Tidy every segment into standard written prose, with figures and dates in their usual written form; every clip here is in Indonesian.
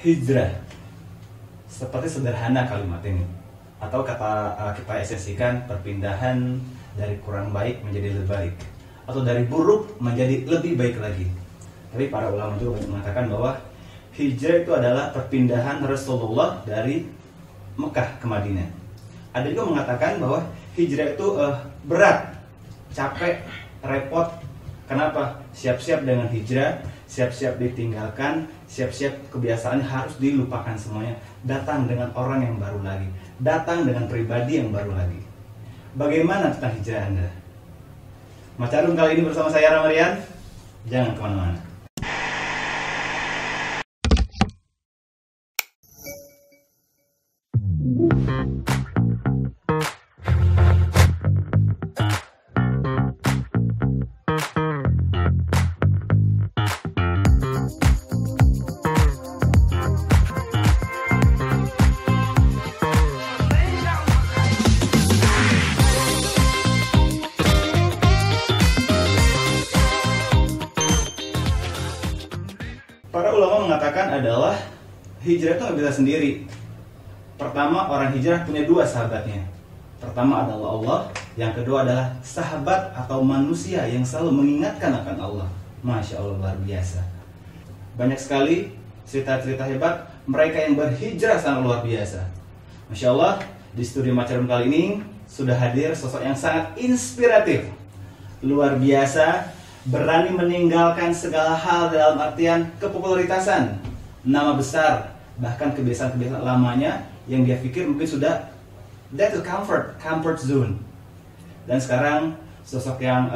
Hijrah, seperti sederhana kalimat ini, atau kata kita esensikan perpindahan dari kurang baik menjadi lebih baik, atau dari buruk menjadi lebih baik lagi. Tapi para ulama juga mengatakan bahwa hijrah itu adalah perpindahan Rasulullah dari Mekah ke Madinah. Ada juga mengatakan bahwa hijrah itu berat, capek, repot. Kenapa? Siap-siap dengan hijrah, siap-siap ditinggalkan, siap-siap kebiasaan harus dilupakan semuanya. Datang dengan orang yang baru lagi, datang dengan pribadi yang baru lagi. Bagaimana tentang hijrah Anda? Macarum kali ini bersama saya Ramarian. Jangan kemana-mana. Para ulama mengatakan adalah hijrah itu nggak bisa sendiri. Pertama, orang hijrah punya dua sahabatnya. Pertama adalah Allah, yang kedua adalah sahabat atau manusia yang selalu mengingatkan akan Allah. Masya Allah, luar biasa. Banyak sekali cerita-cerita hebat mereka yang berhijrah sangat luar biasa. Masya Allah, di studio Macarum kali ini sudah hadir sosok yang sangat inspiratif, luar biasa. Berani meninggalkan segala hal dalam artian kepopularitasan, nama besar, bahkan kebiasaan-kebiasaan lamanya yang dia pikir mungkin sudah that is comfort zone. Dan sekarang sosok yang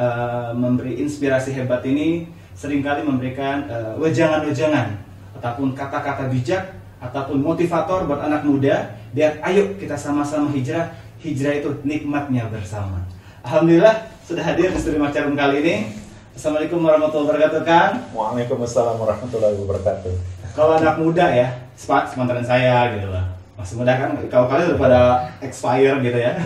memberi inspirasi hebat ini seringkali memberikan wejangan-wejangan ataupun kata-kata bijak ataupun motivator buat anak muda. Biar ayo kita sama-sama hijrah. Hijrah itu nikmatnya bersama. Alhamdulillah sudah hadir di studio Macarum kali ini. Assalamualaikum warahmatullahi wabarakatuh, Kang. Waalaikumsalam warahmatullahi wabarakatuh. Kalau anak muda ya, semantaran saya gitu lah. Masih muda kan, kalau kalian udah pada expire gitu ya.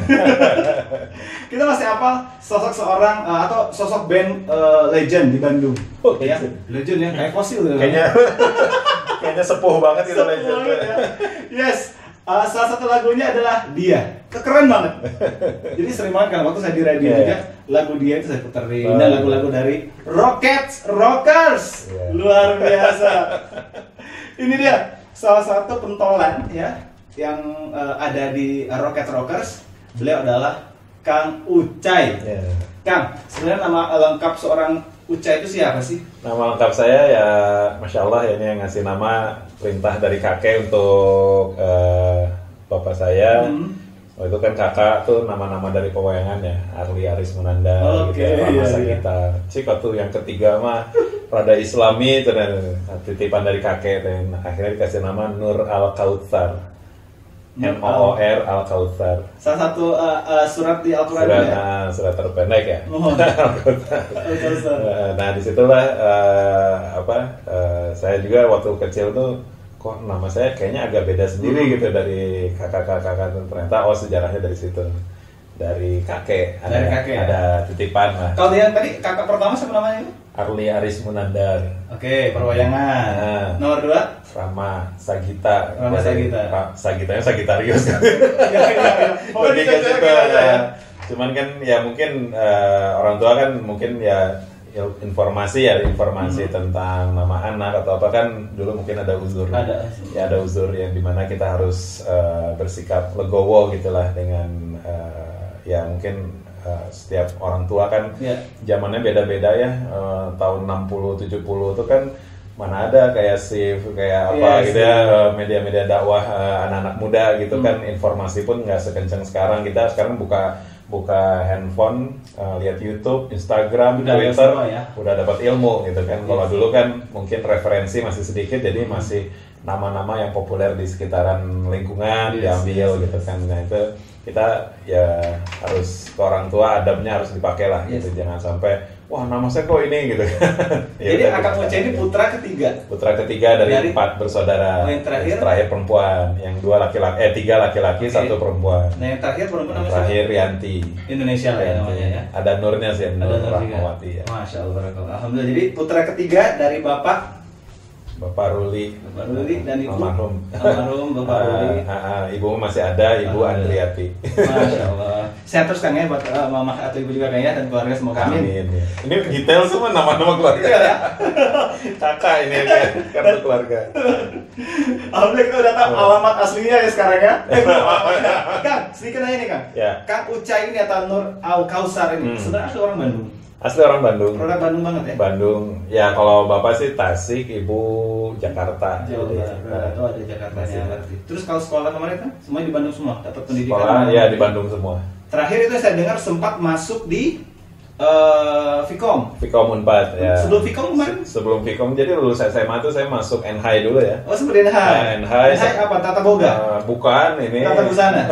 Kita masih apa sosok seorang atau sosok band legend di Bandung. Oh, ya, legend ya, kayak fosil gitu. Kayaknya sepuh banget itu legend. Ya. Yes. Salah satu lagunya adalah Dia. Keren banget. Jadi sering banget kan waktu saya di radio juga lagu Dia itu saya puterin. Dan lagu-lagu dari Rockers. Luar biasa. Ini dia salah satu pentolan ya yang ada di Rockers. Beliau adalah Kang Ucai. Kang, sebenarnya nama lengkap seorang Ucai itu siapa sih? Nama lengkap saya ya, Masya Allah ya, ini yang ngasih nama perintah dari kakek untuk bapak saya. Itu kan kakak tuh nama-nama dari pewayangan ya, Arli Aris Munanda, gitu, Rama Sagita. Cik tuh yang ketiga mah rada Islami, itu titipan dari kakek, dan akhirnya dikasih nama Nur Al Kautsar. NOOR Al Kautsar. Salah satu surat di Al-Quran ya? Surat terpendek ya. Nah disitulah saya juga waktu kecil tuh kok nama saya kayaknya agak beda sendiri gitu dari kakak-kakak. Ternyata sejarahnya dari situ, dari kakek. Dari kakek ada titipan lah. Kalau yang tadi kakak pertama siapa namanya? Arli Aris Munandar. Oke, perwayangan. Nomor 2? Rama Sagita. Rama Sagita. Sagitanya Sagitarius. Oh, gitu. Cuman kan ya mungkin orang tua kan mungkin ya informasi tentang nama anak atau apa kan dulu mungkin ada uzur. Ada uzur yang dimana kita harus bersikap legowo gitulah dengan ya mungkin setiap orang tua kan zamannya beda-beda ya. Tahun 60-70 itu kan mana ada kayak shift kayak apa gitu ya, media-media dakwah anak-anak muda gitu kan, informasi pun nggak sekencang sekarang. Kita sekarang buka handphone, lihat YouTube, Instagram, Twitter, udah dapat ilmu gitu kan. Kalau dulu kan mungkin referensi masih sedikit, jadi masih nama-nama yang populer di sekitaran lingkungan diambil gitu kan. Nah itu kita ya harus ke orang tua, adabnya harus dipakai lah gitu. Jangan sampai wah nama saya kok ini gitu. Jadi Akang Ucai ini putra ketiga dari 4 bersaudara. Yang terakhir perempuan, yang 3 laki-laki, 1 perempuan. Nah yang terakhir perempuan namanya terakhir Rianti. Indonesia lah ya namanya ya. Ada Nurnya sih, Nur Rahmawati ya. Masya Allah, Alhamdulillah. Jadi putra ketiga dari bapak Bapak Ruli dan Ibu almarhum Bapak Ruli. Ibu masih ada, Ibu Andriati. Masya Allah. Sehat terus Kang ya buat mama atau ibu juga Kang ya, dan keluarga semoga amin. Ya. Ini detail semua nama-nama keluarga ya. Kakak ini kan kartu keluarga. Alhamdulillah kita udah tahu alamat aslinya ya sekarang ya. Kang, sedikit nanya nih Kang. Ya. Kang Ucai ini atau Nur Al Kausar ini sebenarnya asli orang Bandung. Asli orang Bandung. Produk Bandung banget ya? Bandung. Ya kalau bapak sih Tasik, ibu Jakarta. Jawa Barat. Oh ada Jakartanya berarti. Terus kalau sekolah kemarin kan semuanya di Bandung semua, dapat pendidikan. Sekolah ya di Bandung semua. Terakhir itu saya dengar sempat masuk di Vkom. Vkom Unpad ya. Sebelum Vkom kemarin? Sebelum Vkom, jadi lulus SMA tuh saya masuk NHI dulu ya. Oh seperti NHI. NHI apa? Tata Boga? Bukan ini. Tata Busana.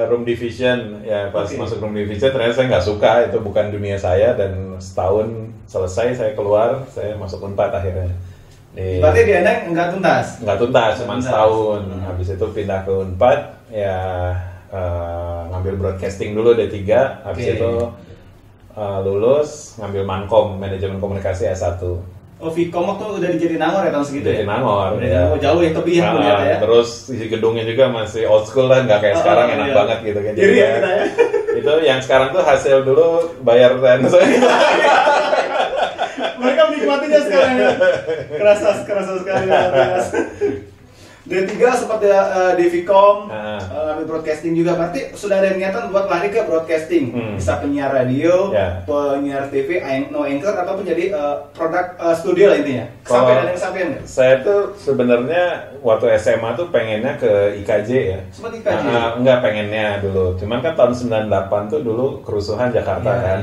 Room Division ya, pas masuk Room Division ternyata saya nggak suka, itu bukan dunia saya, dan setahun selesai saya keluar, saya masuk Unpad akhirnya. Berarti di NHI nggak tuntas? Nggak tuntas, cuma setahun. Habis itu pindah ke Unpad ya, ngambil broadcasting dulu D3, habis itu lulus ngambil Mankom, manajemen komunikasi S1. Oh, Vkom waktu udah dijadiin Nangor ya tahun segitu ya? Nangor, ya. Jauh ya, tapi ya ya. Terus isi gedungnya juga masih old school lah, nggak kayak sekarang enak banget gitu kan. Jadi ya, itu yang sekarang tuh hasil dulu bayar dan mereka menikmatinya sekarang ya. Kerasa sekali ya. D3 seperti di Vkom, ngambil broadcasting juga, berarti sudah ada niatan buat lari ke broadcasting, bisa penyiar radio, penyiar TV, no anchor, ataupun jadi produk studio lah intinya. Sampai ada yang sampein nggak? Saya tuh sebenarnya waktu SMA tuh pengennya ke IKJ ya. Sempat IKJ? Enggak pengennya dulu, cuman kan tahun 98 tuh dulu kerusuhan Jakarta kan.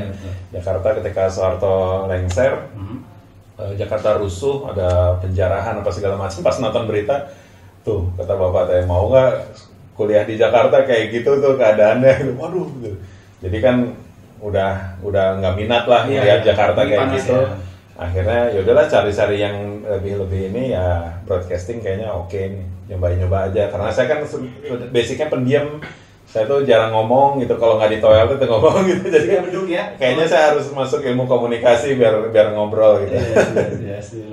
Jakarta ketika Soeharto lengser, Jakarta rusuh, ada penjarahan apa segala macam. Pas nonton berita, tuh kata bapak saya, mau nggak kuliah di Jakarta kayak gitu tuh keadaannya. Waduh gitu. Jadi kan udah nggak minat lah lihat Jakarta kayak gitu ya. Akhirnya yaudahlah cari-cari yang lebih ini ya, broadcasting kayaknya oke nih, nyoba aja, karena saya kan basicnya pendiam, saya tuh jarang ngomong gitu, kalau nggak di toilet tuh ngomong gitu, jadi kayaknya saya harus masuk ilmu komunikasi biar ngobrol gitu.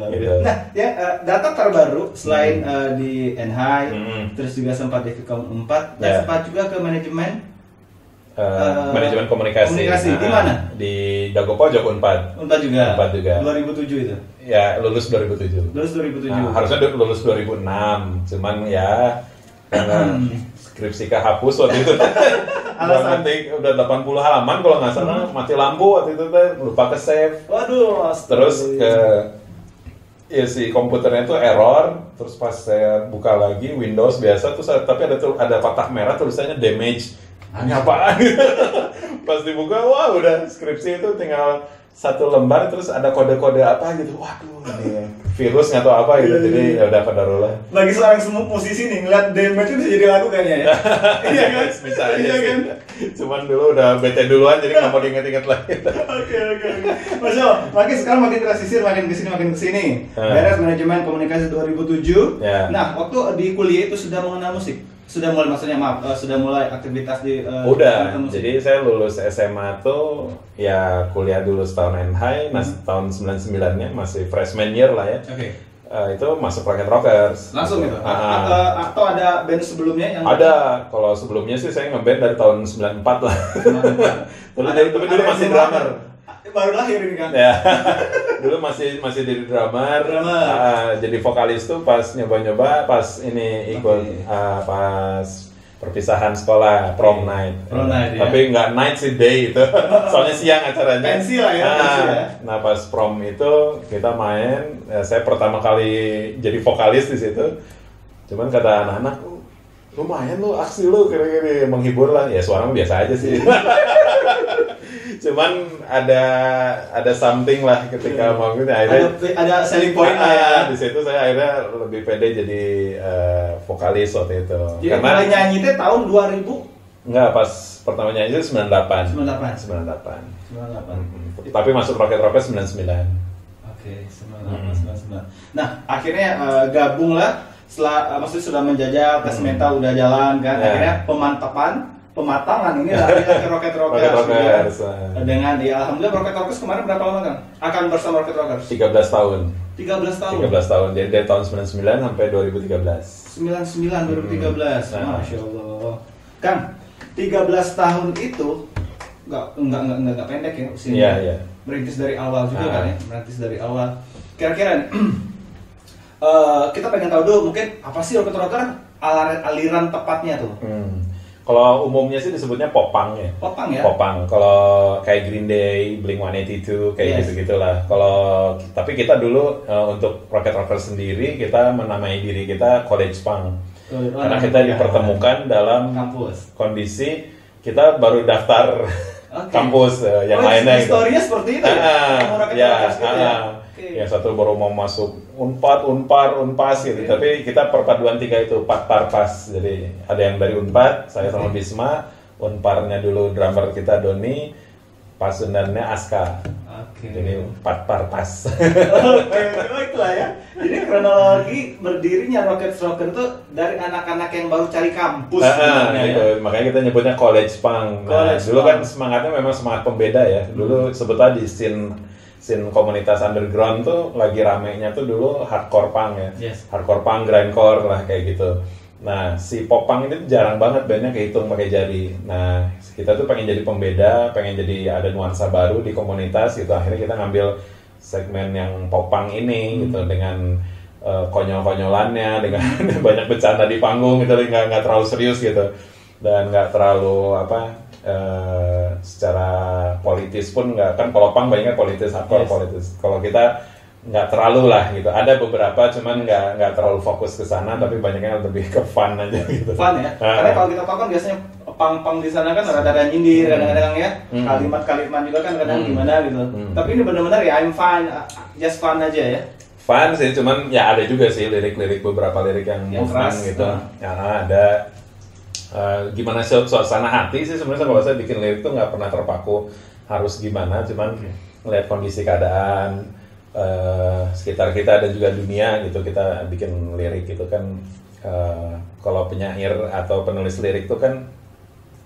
Gitu. Nah, ya data terbaru selain di NHI, terus juga sempat di Vkom 4, dan sempat juga ke manajemen komunikasi. Di mana? Di Dago Pojok Unpad. Unpad juga. 2007 itu. Ya, lulus 2007. Nah, harusnya lulus 2006, cuman ya karena skripsi kehapus waktu itu. Udah 80 halaman kalau nggak salah, mati lampu waktu itu teh, lupa ke save. Waduh. Terus si komputernya tuh error, terus pas saya buka lagi Windows biasa tuh, tapi ada kotak merah tulisannya damage. Ini apaan? Pas dibuka, wah udah skripsi itu tinggal 1 lembar, terus ada kode-kode apa gitu. Waduh, ini virus nggak tahu apa gitu. Jadi ya udah qadarullah. Lagi seorang semua musisi nih ngeliat damage itu bisa jadi lagu kayaknya ya. Iya kan? Bisa aja kan? Cuman dulu udah bete duluan, jadi nggak mau diinget-inget lagi. Oke. Masya Allah, sekarang makin tersisir, makin kesini. Beres manajemen komunikasi 2007. Nah, waktu di kuliah itu sudah mengenal musik? Sudah mulai aktivitas di udah, jadi saya lulus SMA tuh ya kuliah dulu setahun NHI, tahun 99-nya masih freshman year lah ya. Itu masuk Rocket Rockers. Langsung gitu? Atau ada band sebelumnya yang... Ada, kalau sebelumnya sih saya ngeband dari tahun 94 lah. Tapi dulu masih drummer. Baru lahir ini kan? Ya, dulu masih jadi drummer. Jadi vokalis tuh pas nyoba-nyoba, pas ini ikut pas perpisahan sekolah, prom night. Tapi nggak night sih, day itu. Soalnya siang acaranya. Pensi lah ya. Nah pas prom itu kita main, saya pertama kali jadi vokalis di situ. Cuman kata anak-anak, lumayan lu aksi lu, kira-kira menghibur lah. Ya suara biasa aja sih. Cuman ada something lah ketika mau gitu, akhirnya ada selling point lah ya. Di situ saya akhirnya lebih pede jadi vokalis waktu itu. Jadi mulai nyanyi itu tahun 2000? Enggak, pas pertama nyanyi itu 98. Tapi masuk Rocket Rockers 99. Oke, 99. Nah, akhirnya gabung lah setelah maksudnya sudah menjajal tes mental udah jalan kan. Akhirnya pemantapan pematangan ini lah Rocket Rockers dengan ya alhamdulillah Rocket Rockers kemarin berapa lama kan akan bersama Rocket Rockers 13 tahun 13 tahun jadi dari tahun 99 sampai 2013 Masya Allah Kang 13 tahun itu nggak pendek ya usianya merintis dari awal juga kan ya merintis dari awal kira-kira kita pengen tahu dulu mungkin apa sih Rocket Rocker aliran tepatnya tuh. Kalau umumnya sih disebutnya popang ya. Popang ya. Popang. Kalau kayak Green Day, Blink-182 kayak gitu-gitulah. Tapi kita dulu untuk Rocket Rocker sendiri kita menamai diri kita College Punk. Karena kita dipertemukan dalam kondisi kita baru daftar kampus yang lainnya. Historinya seperti itu. Yang satu baru mau masuk Unpas gitu. Tapi kita perpaduan 3 itu Parpas. Jadi ada yang dari Unpad, saya sama Bisma, Unparnya dulu drummer kita Doni, Pasundannya Aska. Jadi Parpas. Itulah ya. Jadi kronologi berdirinya Rocket Rocker itu dari anak-anak yang baru cari kampus. Gitu. Makanya kita nyebutnya College Punk. Dulu kan semangatnya memang semangat pembeda ya. Dulu sebetulnya di scene komunitas underground tuh lagi ramenya tuh dulu hardcore punk ya, hardcore punk, grindcore lah kayak gitu. Nah si pop punk ini jarang banget bandnya kehitung pakai jari. Nah kita tuh pengen jadi pembeda, pengen jadi ada nuansa baru di komunitas gitu. Akhirnya kita ngambil segmen yang pop punk ini gitu dengan konyol-konyolannya, dengan banyak bercanda di panggung gitu, nggak terlalu serius gitu dan nggak terlalu secara politis pun nggak, kan kalau punk banyak politis, hardcore politis. Kalau kita nggak terlalu lah gitu. Ada beberapa cuman nggak terlalu fokus ke sana, tapi banyaknya lebih ke fun aja gitu. Fun ya. Karena kalau kita tahu kan biasanya punk di sana kan rada-rada nyindir kadang-kadang ya. Kalimat-kalimat juga kan kadang gimana gitu. Tapi ini benar-benar ya I'm fine, just fun aja ya. Fun sih, cuman ya ada juga sih lirik-lirik, beberapa lirik yang movement gitu. Ya ada gimana suasana hati sih sebenarnya kalau saya bikin lirik tuh nggak pernah terpaku harus gimana, cuman ngeliat kondisi keadaan sekitar kita dan juga dunia gitu, kita bikin lirik gitu kan. Kalau penyair atau penulis lirik tuh kan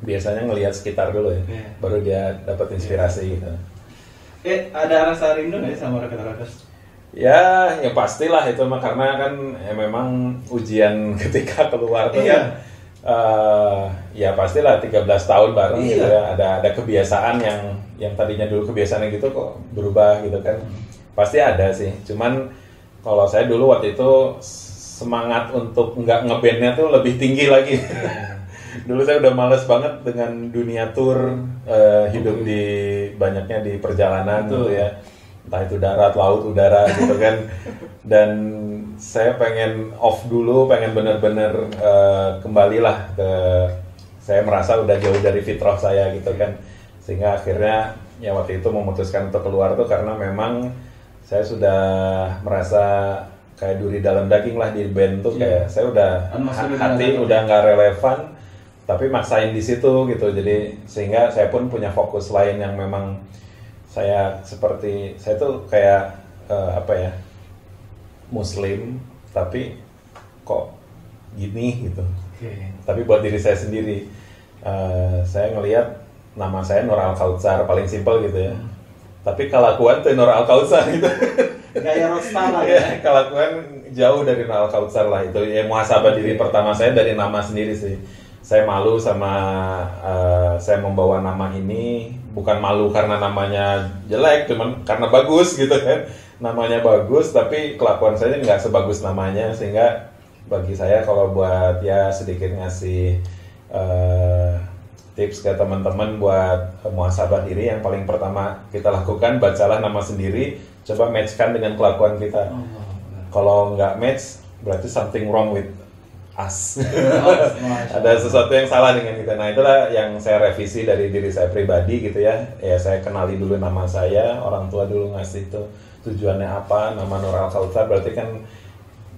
biasanya ngelihat sekitar dulu ya, baru dia dapat inspirasi gitu. Ada rasa rindu nggak sama Rocket Rockers? Ya pastilah itu mah, karena kan memang ujian ketika keluar tuh kan. Ya pastilah 13 tahun bareng gitu ya, ada kebiasaan yang tadinya dulu kebiasaan gitu kok berubah gitu kan, pasti ada sih. Cuman kalau saya dulu waktu itu semangat untuk nggak ngebandnya tuh lebih tinggi lagi. Dulu saya udah males banget dengan dunia tour, hidup di banyaknya di perjalanan gitu ya, entah itu darat, laut, udara gitu kan. Dan saya pengen off dulu, pengen bener-bener kembalilah ke, saya merasa udah jauh dari fitrah saya gitu kan. Sehingga akhirnya ya waktu itu memutuskan untuk keluar tuh karena memang saya sudah merasa kayak duri dalam daging lah di band tuh, kayak saya udah hati udah nggak relevan, tapi maksain di situ gitu. Jadi sehingga saya pun punya fokus lain yang memang saya tuh kayak Muslim tapi kok gini gitu. Tapi buat diri saya sendiri, saya ngelihat nama saya Nur Al-Kautsar, paling simpel gitu ya. Tapi kelakuan tuh Nur Al-Kautsar gitu. Gaya rockstar lah ya. Kelakuan jauh dari Nur Al-Kautsar lah itu. Ya muhasabah diri pertama saya dari nama sendiri sih. Saya malu sama saya membawa nama ini, bukan malu karena namanya jelek, cuman karena bagus gitu kan. Namanya bagus tapi kelakuan saya nggak sebagus namanya, sehingga bagi saya kalau buat ya sedikit ngasih tips ke teman-teman buat muhasabah diri, yang paling pertama kita lakukan, bacalah nama sendiri, coba matchkan dengan kelakuan kita. Kalau nggak match berarti something wrong with us. Ada sesuatu yang salah dengan kita. Nah itulah yang saya revisi dari diri saya pribadi gitu ya. Ya saya kenali dulu nama saya, orang tua dulu ngasih itu tujuannya apa, nama Nur Al-Kautsar berarti kan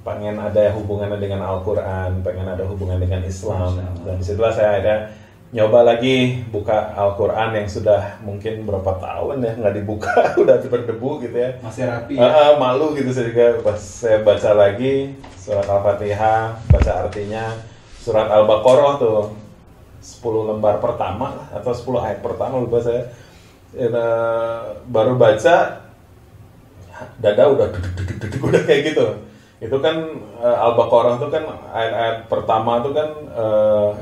pengen ada hubungannya dengan Al-Quran, pengen ada hubungan dengan Islam. Dan disitulah saya akhirnya nyoba lagi buka Al-Quran yang sudah mungkin berapa tahun ya nggak dibuka, udah berdebu gitu ya, masih rapi ya? Malu gitu saya juga. Pas saya baca lagi surat Al-Fatihah, baca artinya, surat Al-Baqarah tuh 10 lembar pertama atau 10 ayat pertama, lupa saya. Baru baca dada udah udah kayak gitu. Itu kan Al-Baqarah tuh kan ayat-ayat pertama tuh kan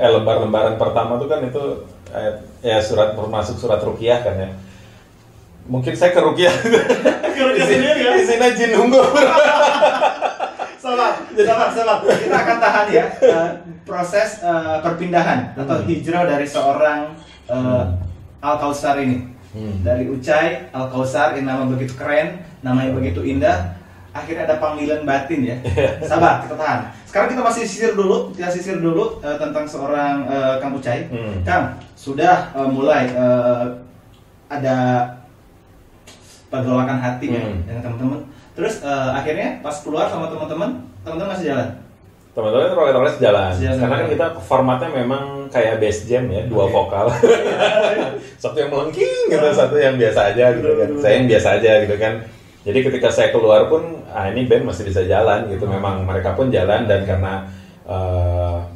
lembar-lembaran pertama tuh kan itu ayat, ya surat termasuk surat ruqyah kan ya. Mungkin saya ke ruqyah. Sendiri ya. Isinya jin unggul. Sabar. Kita akan tahan ya proses perpindahan atau hijrah dari seorang Al-Kautsar ini. Dari Ucai Al-Kautsar, yang nama begitu keren, namanya begitu indah, akhirnya ada panggilan batin ya. Sabar, kita tahan. Sekarang kita masih sisir dulu tentang seorang Kang Ucai. Kang, sudah mulai ada pergolakan hati ya dengan teman-teman. Terus akhirnya pas keluar sama teman-teman masih jalan. Teman-teman roles jalan. Karena kan kita formatnya memang kayak bass jam ya, dua vokal. Satu yang melengking gitu, satu yang biasa aja gitu kan. Saya yang biasa aja gitu kan. Jadi ketika saya keluar pun, ini band masih bisa jalan gitu. Memang mereka pun jalan, dan karena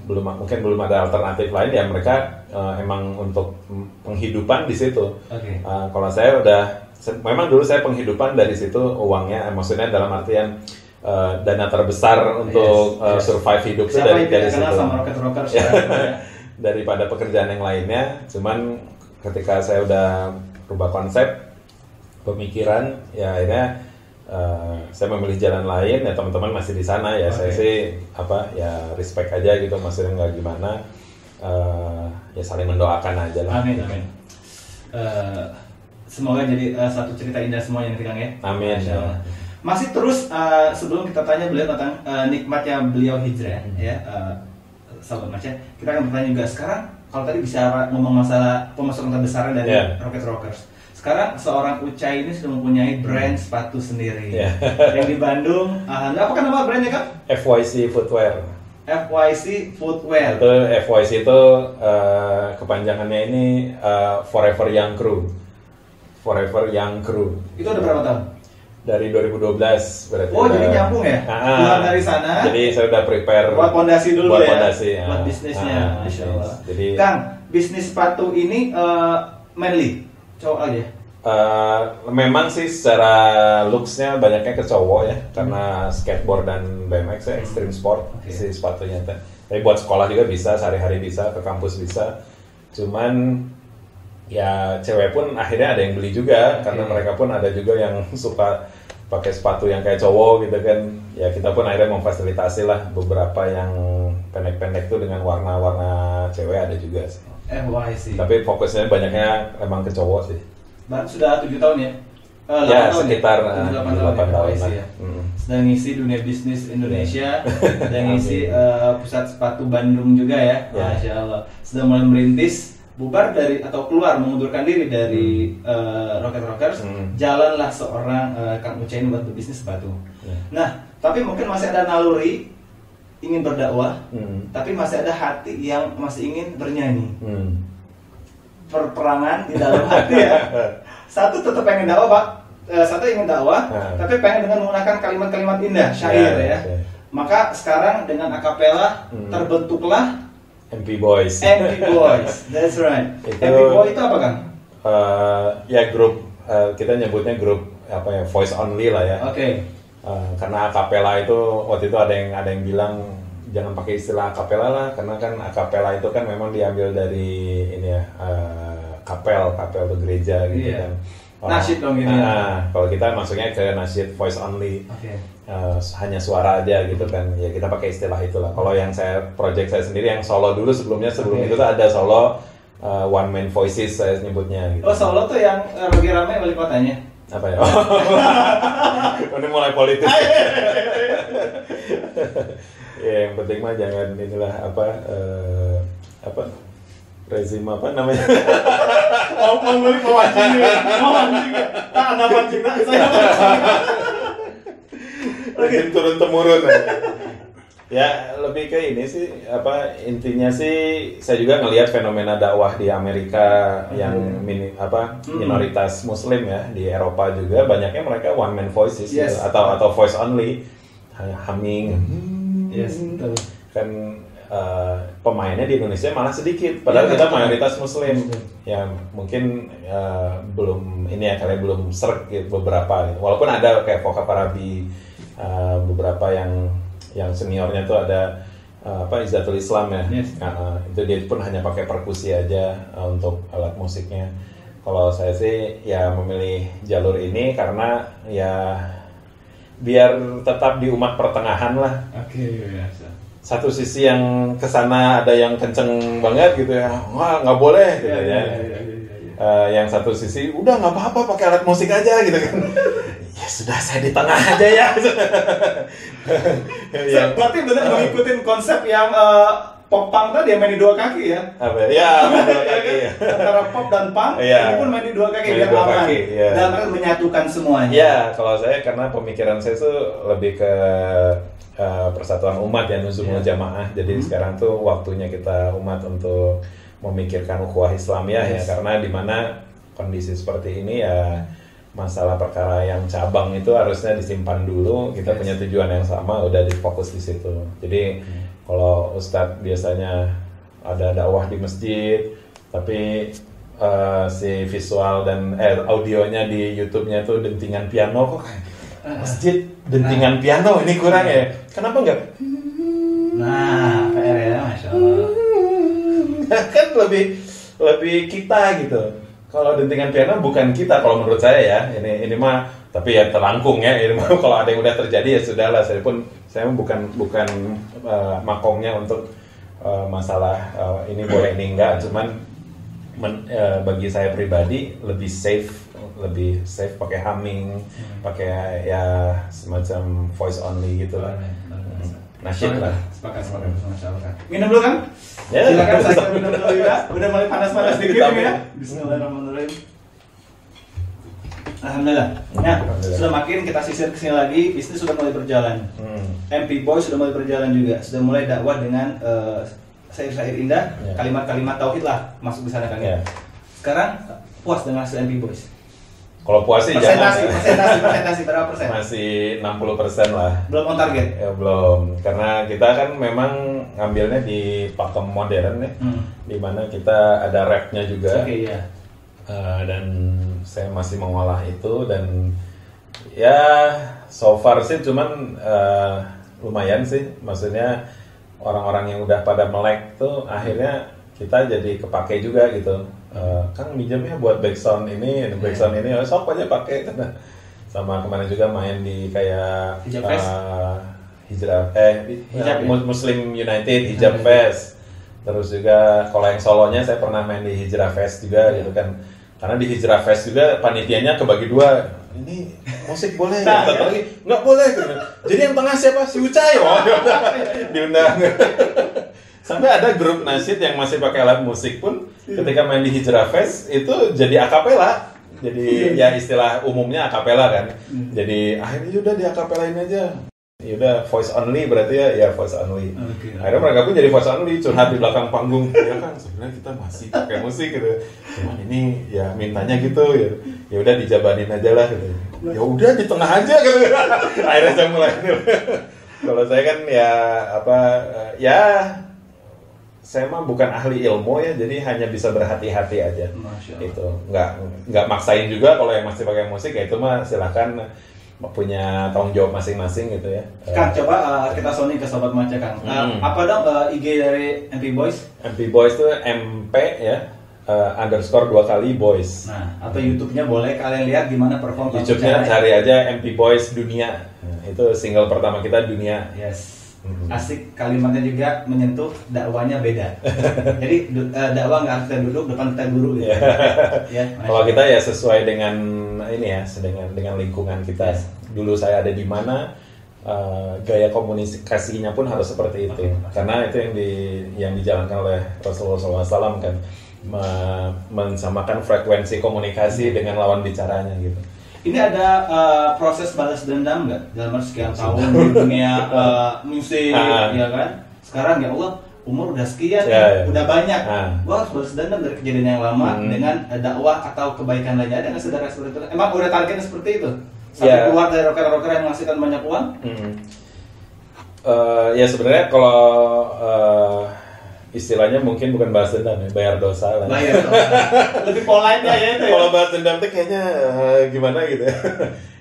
mungkin belum ada alternatif lain ya, mereka emang untuk penghidupan di situ. Kalau saya memang dulu saya penghidupan dari situ, uangnya maksudnya dalam artian dana terbesar untuk survive hidup itu dari situ. Sama rocker Daripada pekerjaan yang lainnya. Cuman ketika saya udah rubah konsep pemikiran, ya akhirnya saya memilih jalan lain. Ya teman-teman masih di sana ya. Saya sih respect aja gitu, maksudnya nggak gimana, ya saling mendoakan aja lah. Amin. Semoga jadi satu cerita indah semuanya nanti Kang ya. Amin. Masih terus sebelum kita tanya beliau tentang nikmatnya beliau hijrah ya, sahabat Mas ya, kita akan bertanya juga sekarang. Kalau tadi bisa ngomong masalah pemasukan terbesar dari Rocket Rockers, sekarang seorang Ucai ini sudah mempunyai brand sepatu sendiri yang di Bandung. Apa nama brandnya Kang? FYC Footwear. FYC Footwear. Itu FYC itu kepanjangannya ini Forever Young Crew. Forever Young Crew. Itu udah berapa tahun? Dari 2012 berarti. Oh, jadi nyambung ya? Keluar dari sana. Jadi saya udah prepare buat fondasi dulu buat ya. Fondasi, buat bisnisnya. Masya Allah. Jadi Kang, bisnis sepatu ini manly, cowok aja. Memang sih secara looks-nya banyaknya ke cowok ya, karena skateboard dan BMX ya, extreme sport si sepatunya. Tapi buat sekolah juga bisa, sehari-hari bisa, ke kampus bisa. Cuman ya cewek pun akhirnya ada yang beli juga, karena mereka pun ada juga yang suka pakai sepatu yang kayak cowok gitu kan. Ya kita pun akhirnya memfasilitasi lah beberapa yang pendek-pendek tuh dengan warna-warna cewek ada juga sih. FYC. Tapi fokusnya banyaknya emang ke cowok sih. Baru sudah 7 tahun ya? Ya sekitar 8 tahun ya. Sedang ngisi dunia bisnis Indonesia, sedang ngisi pusat sepatu Bandung juga ya. Masya Allah. Sudah mulai merintis, bubar dari atau keluar mengundurkan diri dari Rocket Rockers, jalanlah seorang Kang Ucai buat berbisnis sepatu. Nah, tapi mungkin masih ada naluri ingin berdakwah, tapi masih ada hati yang masih ingin bernyanyi. Perperangan di dalam hati ya. Satu tetap pengen dakwah, Pak. Satu ingin dakwah, tapi pengen dengan menggunakan kalimat-kalimat indah, syair ya. Maka sekarang dengan akapela terbentuklah MP Boys. That's right. MP Boys itu apa Kang? Ya grup, kita nyebutnya grup apa ya, voice only lah ya. Karena akapela itu waktu itu ada yang bilang jangan pakai istilah akapela lah, karena kan akapela itu kan memang diambil dari ini ya, kapel tuh gereja gitu kan. Nasyid dong ini. Kalau kita maksudnya ke nasyid voice only. Hanya suara aja gitu kan, ya kita pakai istilah itulah. Kalau yang project saya sendiri yang solo dulu sebelum itu tuh ada solo one man voices saya nyebutnya gitu. Oh, solo tuh yang lagi rame wali kotanya. Apa ya? Ini mulai politis. Ya, yang penting mah jangan inilah apa rezim apa namanya? Mau mancing ya? Tak ada mancing, saya mancing turun temurun. Ya lebih ke ini sih, intinya sih saya juga ngelihat fenomena dakwah di Amerika yang minoritas Muslim ya, di Eropa juga banyaknya mereka one man voices gitu, atau voice only, humming. Betul. Kan pemainnya di Indonesia malah sedikit, padahal kita mayoritas Muslim. Ya mungkin belum ini ya, kalian belum seret gitu, beberapa gitu. Walaupun ada kayak Foka Parabi, beberapa yang seniornya tuh ada Izzatul Islam ya. Itu dia pun hanya pakai perkusi aja untuk alat musiknya. Kalau saya sih ya memilih jalur ini karena ya biar tetap di umat pertengahan lah. Biasa. Satu sisi yang kesana ada yang kenceng banget gitu ya, wah nggak boleh gitu ya. Yang satu sisi udah nggak apa-apa pakai alat musik aja gitu kan. Ya sudah, saya di tengah aja ya. Berarti benar mengikuti konsep yang pop punk tadi yang main di dua kaki ya? Apa ya? Main dua kaki ya. Antara pop dan punk, ini pun main di dua kaki biar aman. Dan mereka menyatukan semuanya. Ya, kalau saya karena pemikiran saya tuh lebih ke persatuan umat ya, nuzumul jamaah. Jadi sekarang tuh waktunya kita umat untuk memikirkan ukhuwah Islamiyah ya, karena di mana kondisi seperti ini ya masalah perkara yang cabang itu harusnya disimpan dulu. Kita punya tujuan yang sama, udah difokus di situ. Jadi kalau Ustadz biasanya ada dakwah di masjid, tapi si visual dan audionya di YouTube-nya tuh dentingan piano, kok kayak masjid dentingan piano ini kurang ya? Kenapa enggak? Nah, PR ya, Masya Allah. Kan lebih kita gitu. Kalau dentingan piano bukan kita, kalau menurut saya ya. Ini mah, tapi ya terangkung ya. Ini mah kalau ada yang udah terjadi ya sudahlah. Saya bukan makomnya untuk masalah ini boleh ini enggak. Cuman bagi saya pribadi lebih safe pakai humming, pakai ya semacam voice only gitu lah. Nasyid lah. Sepakat. Minum dulu kan? Ya, silakan saya minum dulu ya. Udah mulai panas-panas dikit ya. Bismillahirrahmanirrahim. Alhamdulillah. Nah, sudah makin kita sisir kesini lagi, bisnis sudah mulai berjalan. MP Boy sudah mulai berjalan juga. Sudah mulai dakwah dengan syair-syair indah, kalimat-kalimat tauhid lah masuk ke sana kan ya. Sekarang puas dengan hasil MP Boys? Kalau puas sih jangan. Persentasi berapa persen? Masih 60% lah. Belum on target? Ya, belum. Karena kita kan memang ngambilnya di pakem modern ya. Di mana kita ada rapnya juga. Iya. Dan saya masih mengolah itu dan ya so far sih cuman lumayan sih. Maksudnya orang-orang yang udah pada melek tuh akhirnya kita jadi kepake juga gitu. Kan minjemnya buat backsound ini sok aja pakai. Sama kemarin juga main di kayak Muslim United Hijab Fest. Terus juga kalau yang solonya saya pernah main di Hijrah Fest juga gitu kan. Karena di Hijrah Fest juga panitianya kebagi dua. Ini musik boleh, nggak boleh gitu. Jadi yang tengah siapa? Si Ucai, diundang. Sampai ada grup nasyid yang masih pakai alat musik pun ketika main di Hijrah Fest itu jadi akapela. Jadi ya istilah umumnya akapela kan. Jadi akhirnya udah di akapelain aja. Ya udah voice only berarti ya voice only. Akhirnya mereka pun jadi voice only, curhat di belakang panggung. Ya kan sebenarnya kita masih pakai musik gitu. Cuman ini ya mintanya gitu ya. Ya udah dijabanin aja lah gitu. Ya udah di tengah aja gitu. Akhirnya saya mulai. Kalau saya kan saya mah bukan ahli ilmu ya, jadi hanya bisa berhati-hati aja. Itu nggak maksain juga. Kalau yang masih pakai musik ya itu mah silakan punya tanggung jawab masing-masing gitu ya. Kang, coba kita sounding ke sobat Maca Kang. Apa dong IG dari MP Boys? MP Boys itu MP ya _ 2 kali Boys. Nah, atau YouTube-nya boleh kalian lihat gimana perform. YouTube-nya cari aja MP Boys Dunia. Itu single pertama kita Dunia. Yes. Asik, kalimatnya juga menyentuh, dakwanya beda. Jadi dakwah nggak harus kita duduk depan kita guru gitu. Ya, kalau kita ya sesuai dengan ini ya, dengan lingkungan kita. Dulu saya ada di mana, gaya komunikasinya pun harus seperti itu. Karena itu yang dijalankan oleh Rasulullah SAW kan, mensamakan frekuensi komunikasi dengan lawan bicaranya gitu. Ini ada proses balas dendam nggak dalam sekian tahun di dunia musik, ya kan? Sekarang ya Allah, umur udah sekian, udah banyak, gua harus balas dendam dari kejadian yang lama dengan dakwah atau kebaikan lainnya. Ada nggak saudara seperti itu? Emang udah targetnya seperti itu? Sampai keluar dari rocker-rocker yang menghasilkan banyak uang? Ya sebenarnya kalau istilahnya mungkin bukan balas dendam ya, bayar dosa lah. Bayar dosa. Lebih polite ya itu ya. Kalau balas dendam tuh kayaknya gimana gitu ya.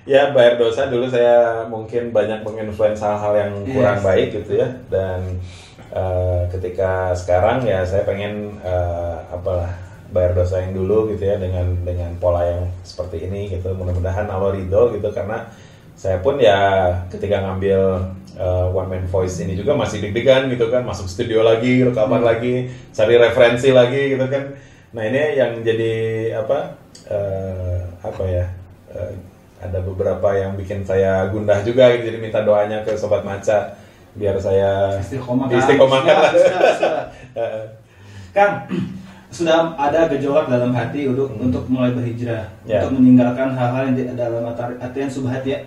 Ya bayar dosa, dulu saya mungkin banyak menginfluence hal-hal yang kurang baik gitu ya. Dan ketika sekarang ya saya pengen bayar dosa yang dulu gitu ya, dengan pola yang seperti ini gitu. Mudah-mudahan Allah ridho gitu, karena saya pun ya ketika ngambil One Man Voice ini juga masih deg-degan gitu kan, masuk studio lagi, rekaman lagi, cari referensi lagi gitu kan. Nah ini yang jadi ada beberapa yang bikin saya gundah juga gitu, jadi minta doanya ke Sobat Maca biar saya istiqomahkan lah. Kang, sudah ada gejolak dalam hati untuk mulai berhijrah, untuk meninggalkan hal-hal yang dalam artian subhat ya,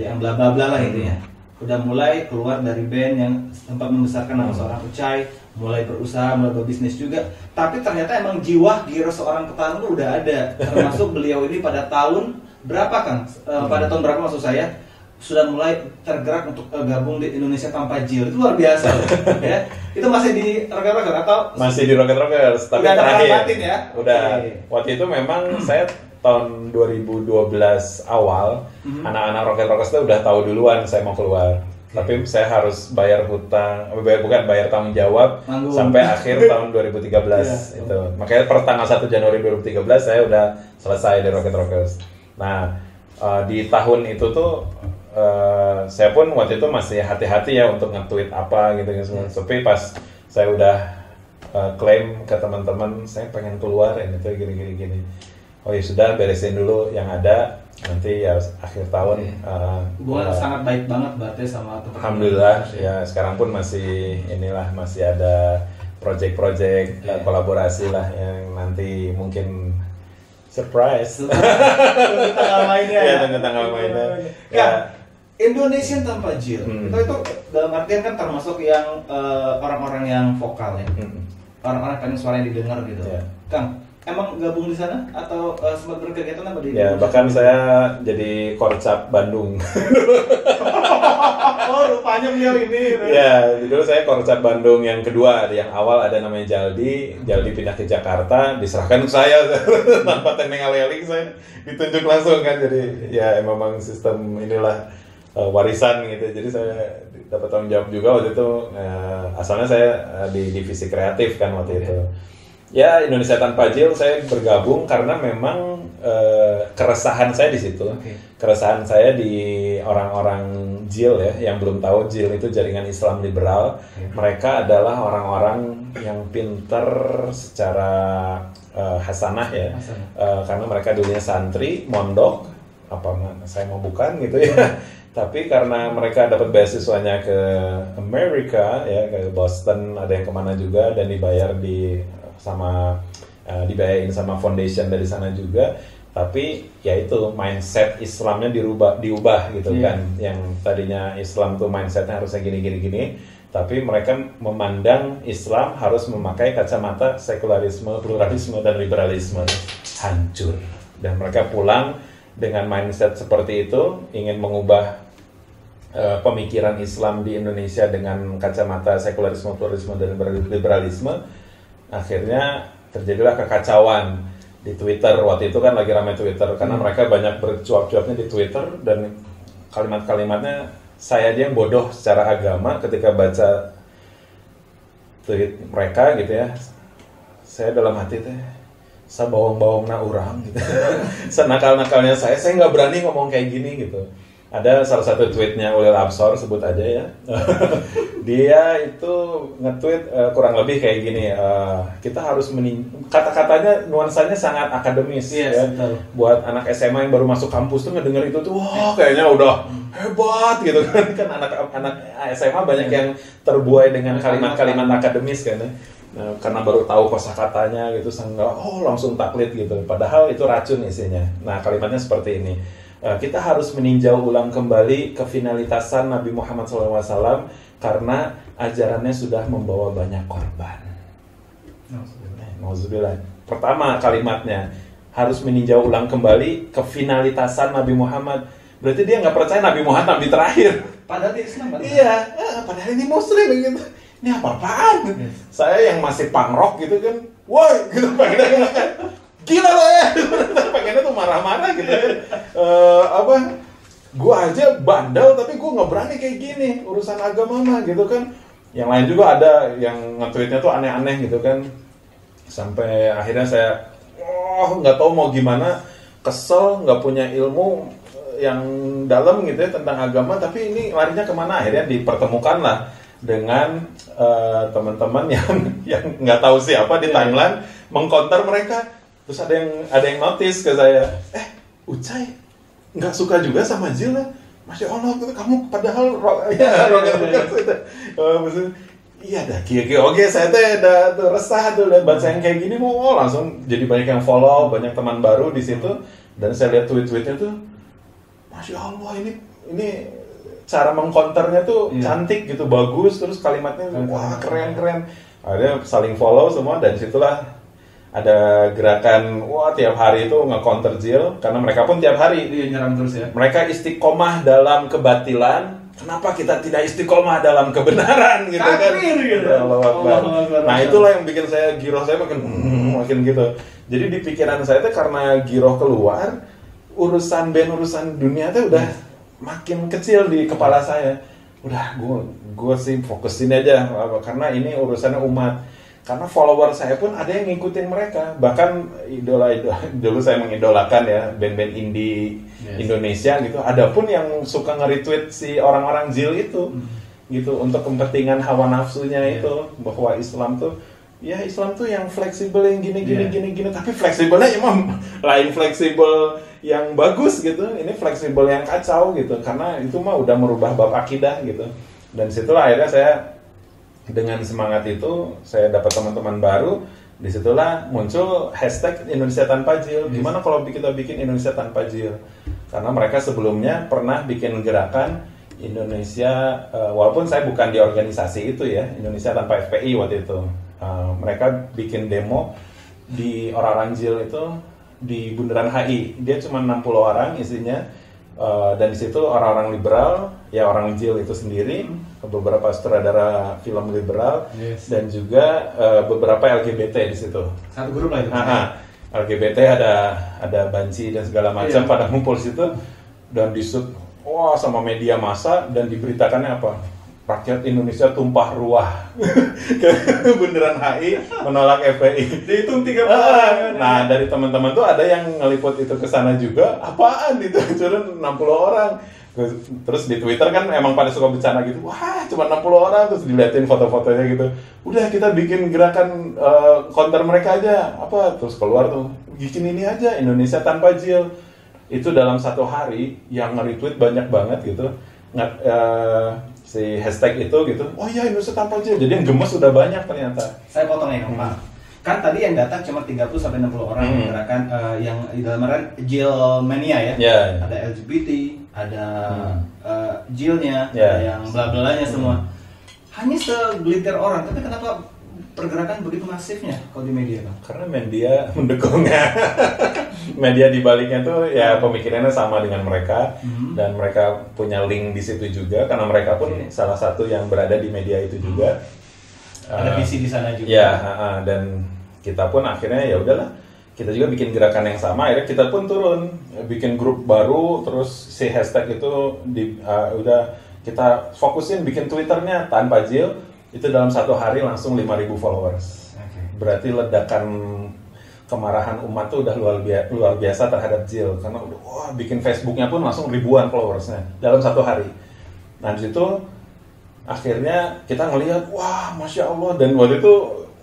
yang bla bla bla lah intinya. Udah mulai keluar dari band yang sempat membesarkan nama seorang Ucai, mulai berusaha, mulai berbisnis juga. Tapi ternyata emang jiwa giro seorang petarung itu udah ada. Termasuk beliau ini pada tahun berapa Kang? Pada tahun berapa maksud saya? Sudah mulai tergerak untuk gabung di Indonesia Tanpa Jil. Itu luar biasa loh, ya. Itu masih di Rocket Rockers atau? Masih di Rocket Rockers, tapi udah terakhir. Batin, ya? Udah. Waktu itu memang saya tahun 2012 awal, anak-anak Rocket Rockers itu udah tahu duluan saya mau keluar. Tapi saya harus bayar bayar tanggung jawab sampai akhir tahun 2013 itu. Makanya per tanggal 1 Januari 2013 saya udah selesai di Rocket Rockers. Nah, di tahun itu tuh saya pun waktu itu masih hati-hati ya untuk nge-tweet apa gitu. Tapi pas saya udah klaim ke teman-teman, saya pengen keluar ini tuh gini. Oh ya sudah, beresin dulu yang ada, nanti ya akhir tahun. Hubungan sangat baik banget berarti sama teman-teman. Alhamdulillah ya, sekarang pun masih masih ada project-project kolaborasi lah yang nanti mungkin surprise. Tunggu tanggal mainnya ya. Tunggu tanggal mainnya. Indonesian Tanpa Jil itu dalam artian kan termasuk yang orang-orang yang vokal ya, orang-orang kan suara yang didengar gitu. Kang, emang gabung di sana atau sempat berkegiatan apa di? Ya, bahkan saya jadi korcap Bandung. Oh, rupanya beliau ini. Ya, dulu saya korcap Bandung yang kedua. Yang awal ada namanya Jaldi pindah ke Jakarta, diserahkan ke saya tanpa teneng alih-alih, saya ditunjuk langsung kan. Jadi ya memang sistem inilah warisan gitu. Jadi saya dapat tanggung jawab juga waktu itu. Asalnya saya di divisi kreatif kan waktu itu. Ya, Indonesia Tanpa Jil saya bergabung karena memang keresahan saya di situ. Keresahan saya di orang-orang Jil ya, yang belum tahu Jil itu jaringan Islam liberal. Mereka adalah orang-orang yang pinter secara hasanah ya. Karena mereka dulunya santri, mondok, saya mau bukan gitu ya. Tapi karena mereka dapat beasiswanya ke Amerika ya, ke Boston, ada yang kemana juga, dan dibayarin sama foundation dari sana juga. Tapi ya itu mindset Islamnya diubah gitu kan. Yang tadinya Islam tuh mindsetnya harusnya gini. Tapi mereka memandang Islam harus memakai kacamata sekularisme, pluralisme, dan liberalisme. Hancur. Dan mereka pulang dengan mindset seperti itu, ingin mengubah pemikiran Islam di Indonesia dengan kacamata sekularisme, pluralisme, dan liberalisme. Akhirnya terjadilah kekacauan di Twitter. Waktu itu kan lagi ramai Twitter, karena mereka banyak bercuap-cuapnya di Twitter, dan kalimat-kalimatnya saya aja yang bodoh secara agama ketika baca tweet mereka gitu ya. Saya dalam hati teh, sabawang-bawangna urang gitu. Senakal-nakalnya saya nggak berani ngomong kayak gini gitu. Ada salah satu tweetnya Ulil Absor, sebut aja ya. Dia itu nge-tweet kurang lebih kayak gini, kita harus kata-katanya nuansanya sangat akademis ya. Buat anak SMA yang baru masuk kampus tuh ngedenger itu tuh, wah kayaknya udah hebat gitu kan. Kan anak SMA banyak yang terbuai dengan kalimat-kalimat akademis kan ya. Nah, karena baru tahu kosakatanya gitu, langsung taklid gitu. Padahal itu racun isinya. Nah, kalimatnya seperti ini. Kita harus meninjau ulang kembali kefinalitasan Nabi Muhammad SAW karena ajarannya sudah membawa banyak korban. Nauzubillah. Pertama kalimatnya, harus meninjau ulang kembali kefinalitasan Nabi Muhammad berarti dia nggak percaya Nabi Muhammad Nabi terakhir. Padahal dia Islam kan? Iya, padahal ini Muslim gitu. Ini apa-apaan? Yes. Saya yang masih punk rock gitu kan, woi, gitu pengennya gila lo ya, pengennya tuh marah-marah gitu kan. Gue aja bandel tapi gue nggak berani kayak gini urusan agama mah gitu kan. Yang lain juga ada yang nge-tweetnya tuh aneh-aneh gitu kan. Sampai akhirnya saya nggak tahu mau gimana, kesel, nggak punya ilmu yang dalam gitu ya tentang agama, tapi ini larinya kemana? Akhirnya dipertemukan lah dengan teman-teman yang nggak tahu siapa di timeline mengcounter mereka. Terus ada yang notice ke saya, Ucai nggak suka juga sama Jil ya? Masya Allah, kamu padahal iya dah, oke saya tuh resah tuh lihat baca yang kayak gini, langsung jadi banyak yang follow, banyak teman baru di situ, dan saya lihat tweet-tweetnya tuh, Masya Allah ini cara mengcounternya tuh cantik gitu, bagus, terus kalimatnya wah keren. Akhirnya saling follow semua, dan situlah ada gerakan tiap hari itu nge-counter Jil, karena mereka pun tiap hari nyerang terus ya. Mereka istiqomah dalam kebatilan, kenapa kita tidak istiqomah dalam kebenaran gitu kan? Gitu. Nah itulah yang bikin saya giroh saya makin gitu. Jadi di pikiran saya itu karena giroh keluar, urusan dunia itu udah makin kecil di kepala saya. Udah gue sih fokusin aja karena ini urusannya umat. Karena follower saya pun ada yang ngikutin mereka. Bahkan idola dulu saya mengidolakan ya band-band indie Indonesia gitu. Ada pun yang suka nge-retweet si orang-orang Jil itu gitu untuk kepentingan hawa nafsunya itu, bahwa Islam tuh yang fleksibel, yang gini. Tapi fleksibelnya emang lain fleksibel yang bagus gitu. Ini fleksibel yang kacau gitu. Karena itu mah udah merubah bab akidah gitu. Dan situlah akhirnya saya dengan semangat itu saya dapat teman-teman baru. Disitulah muncul hashtag Indonesia Tanpa Jil. Gimana kalau kita bikin Indonesia Tanpa Jil? Karena mereka sebelumnya pernah bikin gerakan Indonesia, walaupun saya bukan di organisasi itu ya, Indonesia Tanpa FPI waktu itu. Mereka bikin demo di orang-orang Jil itu di Bundaran HI. Dia cuma 60 orang isinya, dan di situ orang-orang liberal, ya orang Jil itu sendiri, beberapa sutradara film liberal, dan juga beberapa LGBT di situ. Satu grup lah itu. LGBT ada banci dan segala macam pada ngumpul situ, dan disut sama media massa, dan diberitakannya apa? Rakyat Indonesia tumpah ruah ke Bundaran HI menolak FPI. Dihitung 3 orang. Nah, dari teman-teman tuh ada yang ngeliput itu ke sana juga. Apaan itu? Curun 60 orang. Terus di Twitter kan emang pada suka bercanda gitu. Wah, cuma 60 orang, terus diliatin foto-fotonya gitu. Udah kita bikin gerakan counter mereka aja. Terus keluar tuh, bikin ini aja Indonesia Tanpa Jil. Itu dalam satu hari yang nge-retweet banyak banget gitu. Si hashtag itu gitu. Oh iya, Indonesia Tanpa Jil. Jadi yang gemes udah banyak ternyata. Saya potong ya, Pak. Kan tadi yang datang cuma 30-60 orang gerakan yang di dalam Jil Mania ya. Ada LGBT, ada Jilnya, ada yang bla-blanya semua. Hanya segelintir orang, tapi kenapa pergerakan begitu masifnya kalau di media, Bang? Karena media mendukungnya. Media di baliknya tuh ya pemikirannya sama dengan mereka, dan mereka punya link di situ juga karena mereka pun salah satu yang berada di media itu juga. Ada visi di sana juga. Ya, dan kita pun akhirnya ya udahlah, kita juga bikin gerakan yang sama. Akhirnya kita pun turun, bikin grup baru, terus si hashtag itu udah kita fokusin bikin Twitternya Tanpa Jil. Itu dalam satu hari langsung 5.000 followers. Berarti ledakan kemarahan umat tuh udah luar biasa terhadap Jil, karena udah bikin Facebooknya pun langsung ribuan followersnya dalam satu hari. Nah di situ akhirnya kita ngelihat, wah Masya Allah, dan waktu itu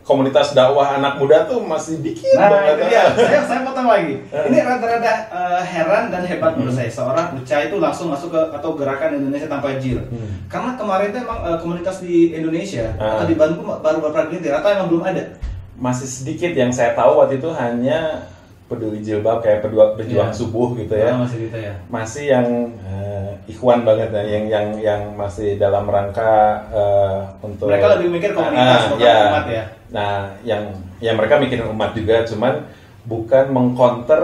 komunitas dakwah anak muda tuh masih dikit banget. Itu dia. Saya potong lagi. Ini rada-rada heran dan hebat menurut saya. Seorang Ucai itu langsung masuk ke atau gerakan Indonesia Tanpa Jil. Karena kemarin itu emang komunitas di Indonesia atau di Bandung baru beberapa gelintir atau emang belum ada. Masih sedikit. Yang saya tahu waktu itu hanya peduli jilbab, kayak berjuang subuh gitu ya. Masih gitu ya. Masih yang ikhwan banget ya, yang masih dalam rangka untuk mereka lebih mikir komunitas umat ya. Nah, yang mereka mikirin umat juga, cuman bukan mengcounter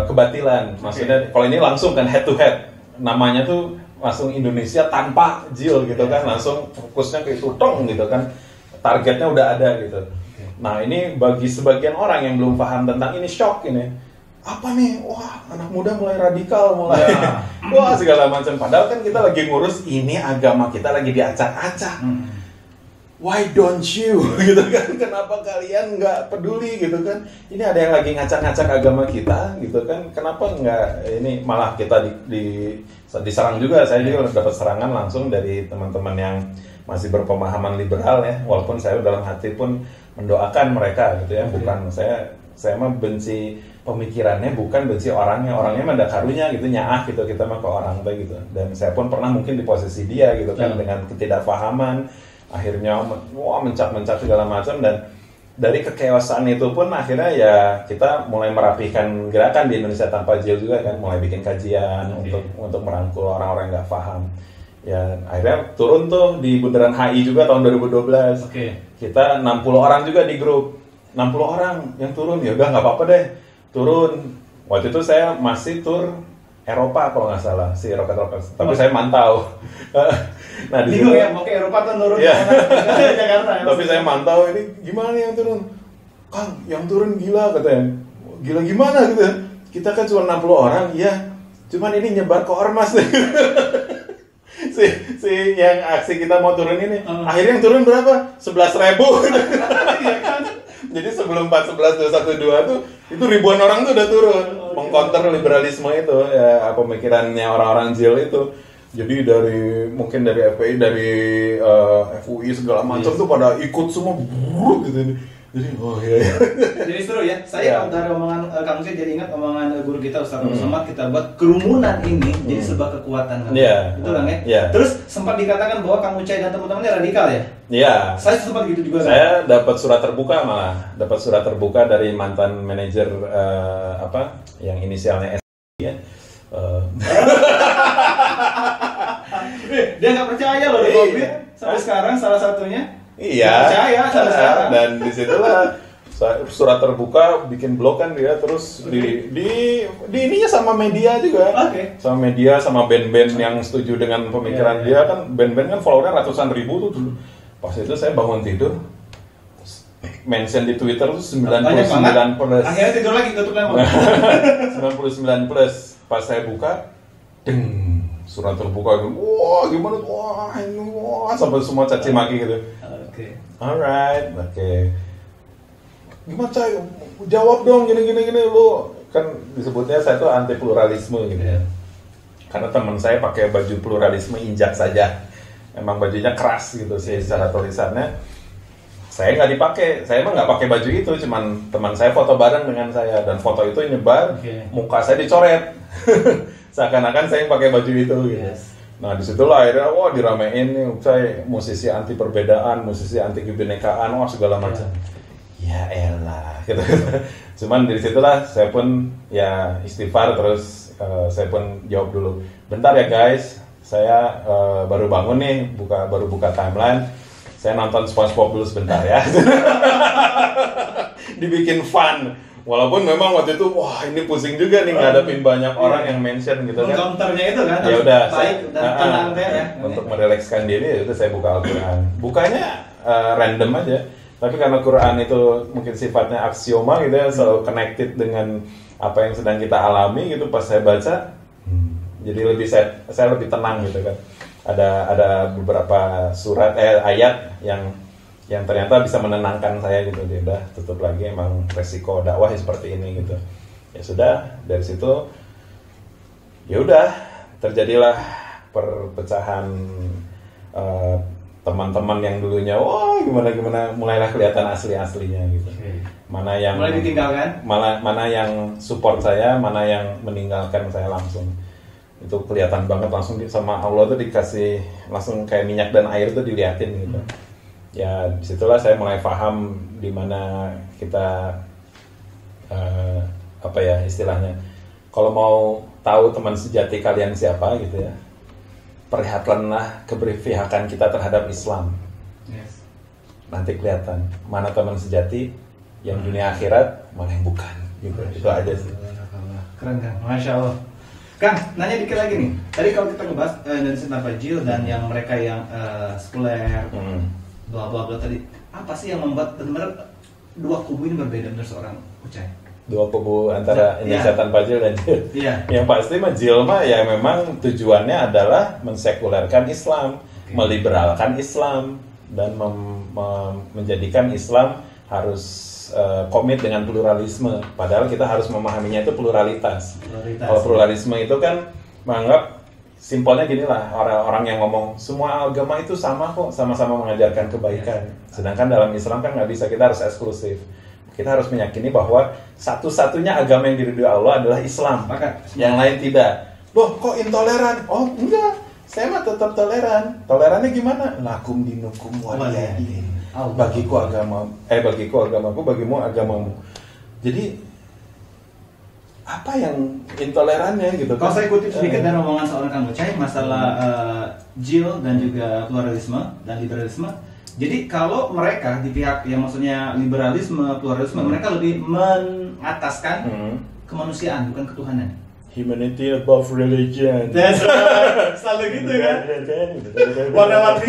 kebatilan. Maksudnya kalau ini langsung kan head to head. namanya tuh langsung Indonesia tanpa Jil gitu kan, langsung fokusnya ke itu tong gitu kan, targetnya udah ada gitu. Nah ini bagi sebagian orang yang belum paham tentang ini, shock ini, apa nih, wah anak muda mulai radikal, mulai wah segala macam, padahal kan kita lagi ngurus ini agama kita lagi diacak-acak. Why don't you gitu kan, kenapa kalian nggak peduli gitu kan, ini ada yang lagi ngacak-ngacak agama kita gitu kan, kenapa nggak, ini malah kita diserang juga. Saya juga dapat serangan langsung dari teman-teman yang masih berpemahaman liberal ya, walaupun saya dalam hati pun mendoakan mereka gitu ya, bukan saya mah benci pemikirannya, bukan benci orangnya mah ada karunya gitu, nyaah gitu kita mah ke orang tuh gitu. Dan saya pun pernah mungkin di posisi dia gitu kan, dengan ketidakpahaman akhirnya mencap-mencap segala macam, dan dari kekeosaan itu pun akhirnya ya kita mulai merapikan gerakan di Indonesia Tanpa Jil juga kan, mulai bikin kajian untuk merangkul orang-orang yang nggak paham. Ya akhirnya turun tuh di Bundaran HI juga tahun 2012. Kita 60 orang juga di grup, 60 orang yang turun, ya udah nggak apa-apa deh turun. Waktu itu saya masih tur Eropa kalau nggak salah, si roket-roket, tapi saya mantau. Nah di situ ya mau ke Eropa tuh nurun Jakarta. Tapi saya mantau ini gimana yang turun, Kang, yang turun gila katanya. Gila gimana gitu? Kita kan cuma 60 orang, ya. Cuman ini nyebar ke ormas nih. si yang aksi kita mau turun ini, akhirnya yang turun berapa? 11.000. Jadi sebelum 4.11.212 tuh itu ribuan orang tuh udah turun mengcounter liberalisme itu ya, pemikirannya orang-orang Jil itu. Jadi mungkin dari FPI, dari FUI segala macam tuh pada ikut semua gitu. Jadi jadi seru ya. Saya dari omongan Kang Ucai jadi ingat omongan guru kita Ustaz Abdul Somad, kita buat kerumunan ini jadi sebuah kekuatan. Itu Kang ya. Terus sempat dikatakan bahwa Kang Ucai dan teman-temannya radikal ya. Iya. Saya sempat gitu juga. Saya dapat surat terbuka dari mantan manajer yang inisialnya S ya. Dia nggak percaya loh di COVID sampai sekarang salah satunya. Iya. Percaya sampai sekarang. Dan disitulah surat terbuka bikin blog kan dia, terus di ininya sama media juga. Sama media, sama band-band yang setuju dengan pemikiran dia kan, band-band kan followernya ratusan ribu tuh dulu. Pas itu saya bangun tidur, mention di Twitter tuh 99 plus. Akhirnya tidur lagi tutup lama. 99 plus. Pas saya buka, deng, surat terbuka gitu. Wah, gimana? Wah, sampai semua caci maki gitu. Alright, gimana Cai? Jawab dong, gini lu. Kan disebutnya saya tuh anti pluralisme gitu ya. Karena teman saya pakai baju pluralisme injak saja. Emang bajunya keras gitu sih secara tulisannya. Saya nggak dipakai, saya emang nggak pakai baju itu, cuman teman saya foto bareng dengan saya, dan foto itu nyebar, muka saya dicoret, seakan-akan saya yang pakai baju itu. Gitu. Nah disitulah akhirnya, wah diramein nih, saya musisi anti perbedaan, musisi anti kebinekaan, wah segala macam. Ya elah, gitu. Cuman dari situlah saya pun ya istighfar, terus saya pun jawab dulu, bentar ya guys, saya baru bangun nih, baru buka timeline. Saya nonton SpongeBob dulu sebentar ya. Dibikin fun. Walaupun memang waktu itu wah ini pusing juga nih ngadepin banyak orang yang mention gitu kan. Counternya itu kan. Ya udah baik dan tenang ya. Untuk merilekskan diri itu saya buka Al-Qur'an. Bukanya random aja. Tapi karena Quran itu mungkin sifatnya aksioma gitu ya, selalu connected dengan apa yang sedang kita alami gitu, pas saya baca jadi saya lebih tenang gitu kan. Ada beberapa surat ayat yang ternyata bisa menenangkan saya gitu. Dia udah tutup lagi, emang resiko dakwah seperti ini gitu. Ya sudah, dari situ ya udah terjadilah perpecahan teman-teman yang dulunya wah gimana mulailah kelihatan aslinya gitu. Mana yang mulai ditinggalkan, mana yang support saya, mana yang meninggalkan saya langsung. Itu kelihatan banget langsung sama Allah tuh dikasih langsung kayak minyak dan air tuh diliatin gitu. Ya disitulah saya mulai paham di mana kita apa ya istilahnya, kalau mau tahu teman sejati kalian siapa gitu ya, perlihatkanlah keberpihakan kita terhadap Islam. Nanti kelihatan mana teman sejati yang dunia akhirat, mana yang bukan gitu. Itu aja sih. Keren kan, Masya Allah. Kang, nanya dikit lagi nih. Tadi kalau kita ngebahas Indonesia tanpa Jil dan yang mereka yang sekuler, bla bla bla tadi, apa sih yang membuat benar-benar dua kubu ini berbeda menurut seorang Ucai? Dua kubu antara Indonesia tanpa Jil dan Jil. Yang pasti mah Jil mah ya memang tujuannya adalah mensekulerkan Islam, meliberalkan Islam dan menjadikan Islam harus komit dengan pluralisme. Padahal kita harus memahaminya itu pluralitas. Kalau pluralisme itu kan menganggap simpelnya gini lah, orang-orang yang ngomong semua agama itu sama kok, sama-sama mengajarkan kebaikan. Sedangkan dalam Islam kan nggak bisa, kita harus eksklusif. Kita harus meyakini bahwa satu-satunya agama yang diridhoi Allah adalah Islam. Yang lain tidak. Loh, kok intoleran? Oh, enggak. Saya mah tetap toleran. Tolerannya gimana? Lakum dinukum waliyadin. Bagiku agamaku, bagimu agamamu. Jadi apa yang intolerannya gitu? Kalau saya kutip sedikit dari omongan seorang Kang Ucai masalah Jil dan juga pluralisme dan liberalisme. Jadi kalau mereka di pihak yang maksudnya liberalisme, pluralisme, mereka lebih mengataskan kemanusiaan bukan ketuhanan. Humanity above religion. That's right. Selalu gitu kan? Warna-warni.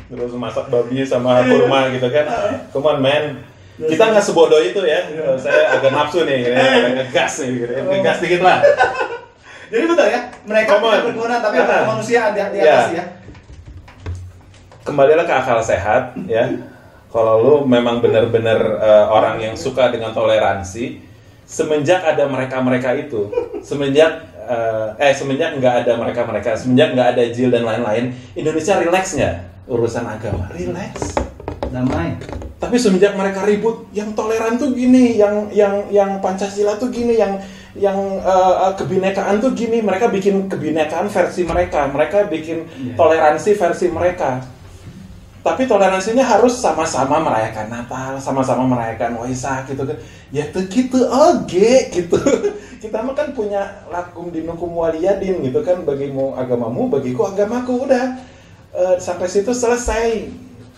Terus masak babi sama kurma gitu kan. Come on man. Kita nggak sebodoh itu ya. Saya agak nafsu nih, agak ngegas nih, ngegas dikit lah. Jadi betul ya, mereka tidak berguna tapi ada kemanusiaan di atas ya. Kembalilah ke akal sehat ya. Kalau lu memang benar-benar orang yang suka dengan toleransi, semenjak ada mereka-mereka itu, semenjak nggak ada mereka-mereka, semenjak nggak ada Jil dan lain-lain, Indonesia relax nggak urusan agama? Relax, damai. Tapi semenjak mereka ribut, yang toleran tuh gini, yang Pancasila tuh gini, yang kebinekaan tuh gini, mereka bikin kebinekaan versi mereka bikin toleransi versi mereka. Tapi toleransinya harus sama-sama merayakan Natal, sama-sama merayakan Waisak gitu kan. Ya tuh gitu, gitu. Kita mah kan punya lakum dinukum waliyadin gitu kan, bagimu agamamu, bagiku agamaku, udah. Sampai situ selesai.